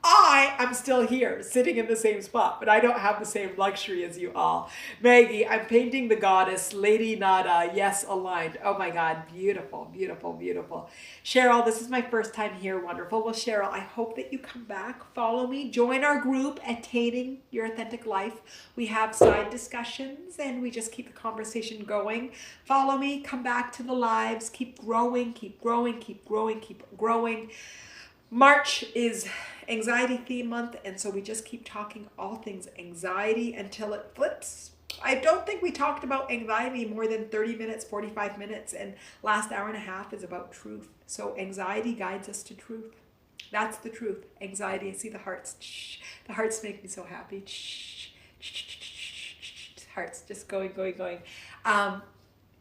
I am still here, sitting in the same spot, but I don't have the same luxury as you all. Maggie, I'm painting the goddess, Lady Nada. Yes, aligned. Oh my God, beautiful, beautiful, beautiful. Cheryl, this is my first time here. Wonderful. Well, Cheryl, I hope that you come back. Follow me. Join our group, Attaining Your Authentic Life. We have side discussions, and we just keep the conversation going. Follow me. Come back to the lives. Keep growing, keep growing, keep growing, keep growing. March is anxiety theme month, and so we just keep talking all things anxiety until it flips. I don't think we talked about anxiety more than 30 minutes, 45 minutes, and last hour and a half is about truth. So anxiety guides us to truth. That's the truth. Anxiety, I see the hearts. The hearts make me so happy. Hearts just going.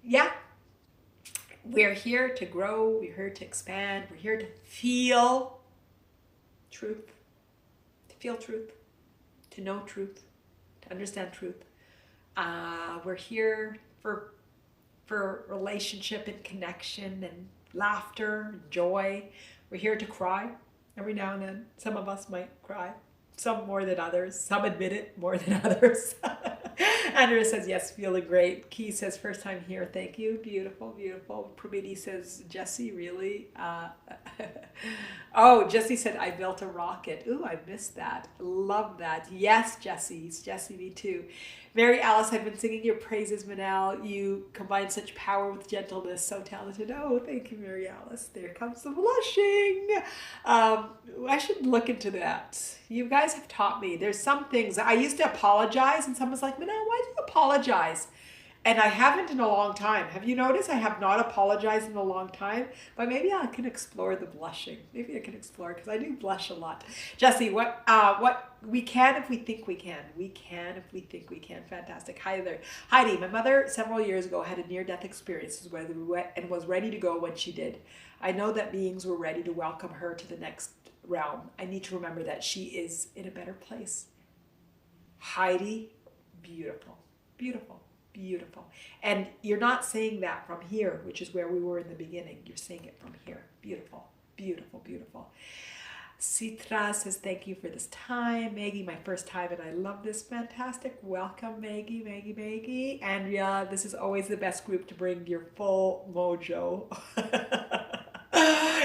Yeah. We're here to grow. We're here to expand. We're here to feel truth, to feel truth, to know truth, to understand truth. We're here for relationship and connection and laughter and joy. We're here to cry every now and then. Some of us might cry, some more than others. Some admit it more than others. Andrea says, yes, feeling great. Key says, first time here. Thank you. Beautiful, beautiful. Pramiti says, Jesse, really? Oh, Jesse said, I built a rocket. Ooh, I missed that. Love that. Yes, Jesse. Jesse, me too. Mary Alice, I've been singing your praises, Manal. You combine such power with gentleness. So talented. Oh, thank you, Mary Alice. There comes the blushing. I should look into that. You guys have taught me. There's some things. I used to apologize, and someone's like, Manal, why do you apologize? And I haven't in a long time. Have you noticed I have not apologized in a long time? But maybe I can explore the blushing. Maybe I can explore, because I do blush a lot. Jesse, what we can if we think we can. We can if we think we can. Fantastic. Hi there. Heidi, my mother several years ago had a near-death experience and was ready to go when she did. I know that beings were ready to welcome her to the next realm. I need to remember that she is in a better place. Heidi, beautiful, beautiful. Beautiful. And you're not saying that from here, which is where we were in the beginning. You're saying it from here. Beautiful, beautiful, beautiful. Citra says, thank you for this time. Maggie, my first time, and I love this. Fantastic. Welcome, Maggie, Maggie, Maggie. Andrea, this is always the best group to bring your full mojo.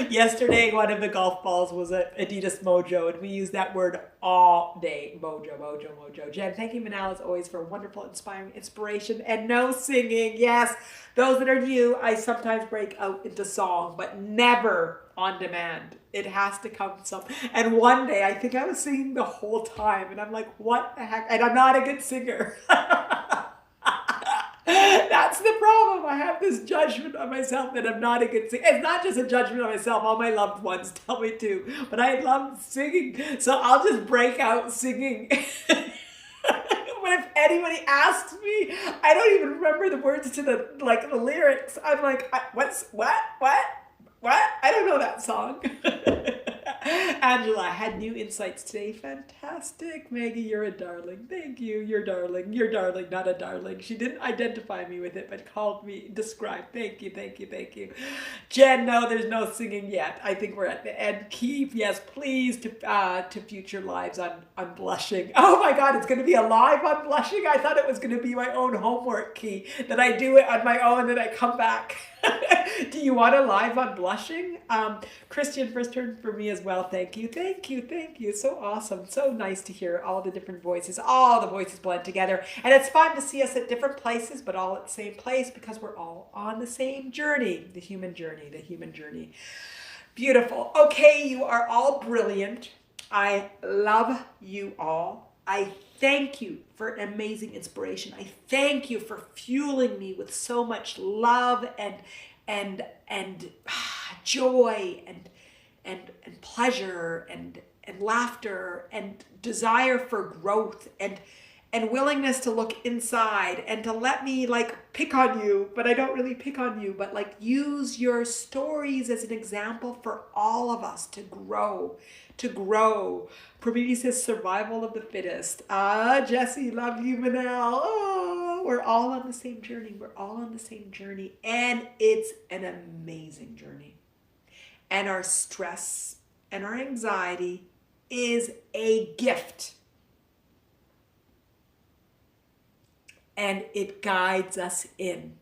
Yesterday, one of the golf balls was an Adidas Mojo, and we use that word all day. Mojo, mojo, mojo. Jen, thank you, Manal, as always, for wonderful, inspiring inspiration and no singing. Yes, those that are new, I sometimes break out into song, but never on demand. It has to come some. And one day, I think I was singing the whole time, and I'm like, what the heck? And I'm not a good singer. That's the problem. I have this judgment on myself that I'm not a good singer. It's not just a judgment on myself. All my loved ones tell me to. But I love singing. So I'll just break out singing. But if anybody asks me, I don't even remember the words to the lyrics. I'm like, what? I don't know that song. Angela, I had new insights today. Fantastic. Maggie, you're a darling. Thank you. You're darling. You're darling, not a darling. She didn't identify me with it, but called me, described. Thank you, thank you, thank you. Jen, no, there's no singing yet. I think we're at the end. Keep, yes, please, to future lives on blushing. Oh my God, it's going to be a live on blushing? I thought it was going to be my own homework, Key, that I do it on my own and then I come back. Do you want a live on blushing? Christian, first turn for me as well. Thank you, thank you, thank you. So awesome. So nice to hear all the different voices. All the voices blend together. And it's fun to see us at different places, but all at the same place because we're all on the same journey. The human journey, the human journey. Beautiful. Okay, you are all brilliant. I love you all. I thank you for an amazing inspiration. I thank you for fueling me with so much love and joy and pleasure and laughter and desire for growth and willingness to look inside and to let me pick on you, but I don't really pick on you, but use your stories as an example for all of us to grow. Pramiti says survival of the fittest. Jesse, love you, Manal. Oh, we're all on the same journey. We're all on the same journey. And it's an amazing journey. And our stress and our anxiety is a gift. And it guides us in.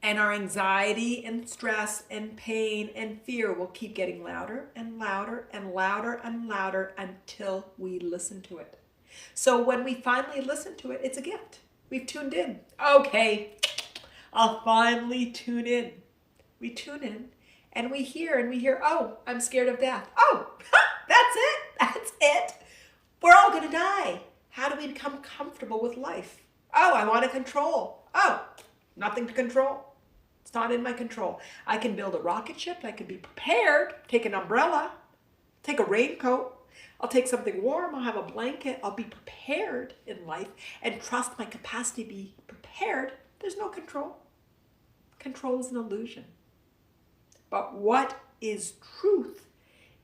And our anxiety and stress and pain and fear will keep getting louder and louder and louder and louder until we listen to it. So when we finally listen to it, it's a gift. We've tuned in. Okay, I'll finally tune in. We tune in and we hear, oh, I'm scared of death. Oh, that's it. We're all gonna die. How do we become comfortable with life? Oh, I want to control. Oh, nothing to control. It's not in my control. I can build a rocket ship. I can be prepared. Take an umbrella. Take a raincoat. I'll take something warm. I'll have a blanket. I'll be prepared in life and trust my capacity to be prepared. There's no control. Control is an illusion. But what is truth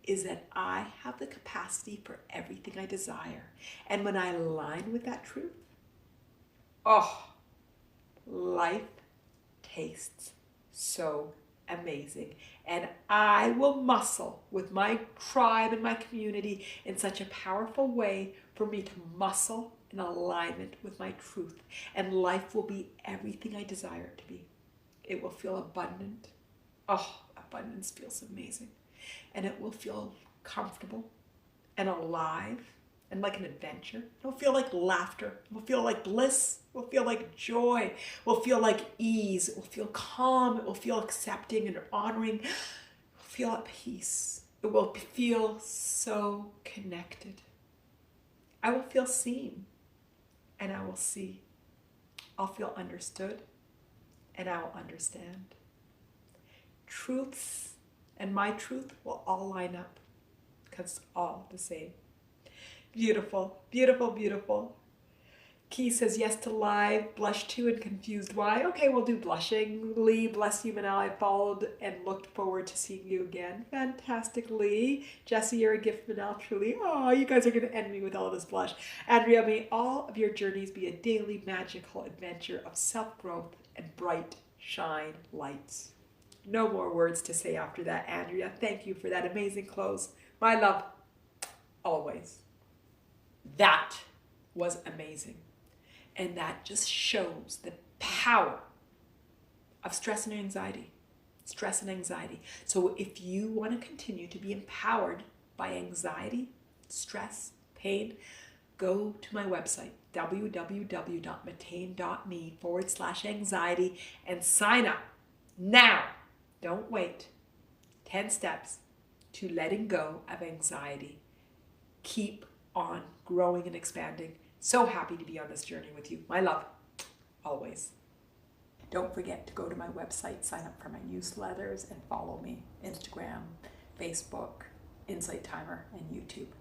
is that I have the capacity for everything I desire. And when I align with that truth, oh, life tastes so amazing. And I will muscle with my tribe and my community in such a powerful way for me to muscle in alignment with my truth, and life will be everything I desire it to be. It will feel abundant. Oh, abundance feels amazing. And it will feel comfortable and alive and like an adventure. It will feel like laughter. It will feel like bliss. It will feel like joy. It will feel like ease. It will feel calm. It will feel accepting and honoring. It will feel at peace. It will feel so connected. I will feel seen and I will see. I'll feel understood and I will understand. Truths and my truth will all line up because it's all the same. Beautiful, beautiful, beautiful. Key says yes to live, blush too and confused why. Okay, we'll do blushing. Lee, bless you, Manal. I followed and looked forward to seeing you again. Fantastic, Lee. Jesse, you're a gift, Manal, truly. Oh, you guys are going to end me with all this blush. Andrea, may all of your journeys be a daily magical adventure of self-growth and bright shine lights. No more words to say after that, Andrea. Thank you for that amazing close. My love, always. That was amazing. And that just shows the power of stress and anxiety. Stress and anxiety. So if you want to continue to be empowered by anxiety, stress, pain, go to my website, www.mattain.me/anxiety and sign up now. Don't wait. 10 steps to letting go of anxiety. Keep on growing and expanding. So happy to be on this journey with you. My love, always. Don't forget to go to my website, sign up for my newsletters, and follow me. Instagram, Facebook, InsightTimer, and YouTube.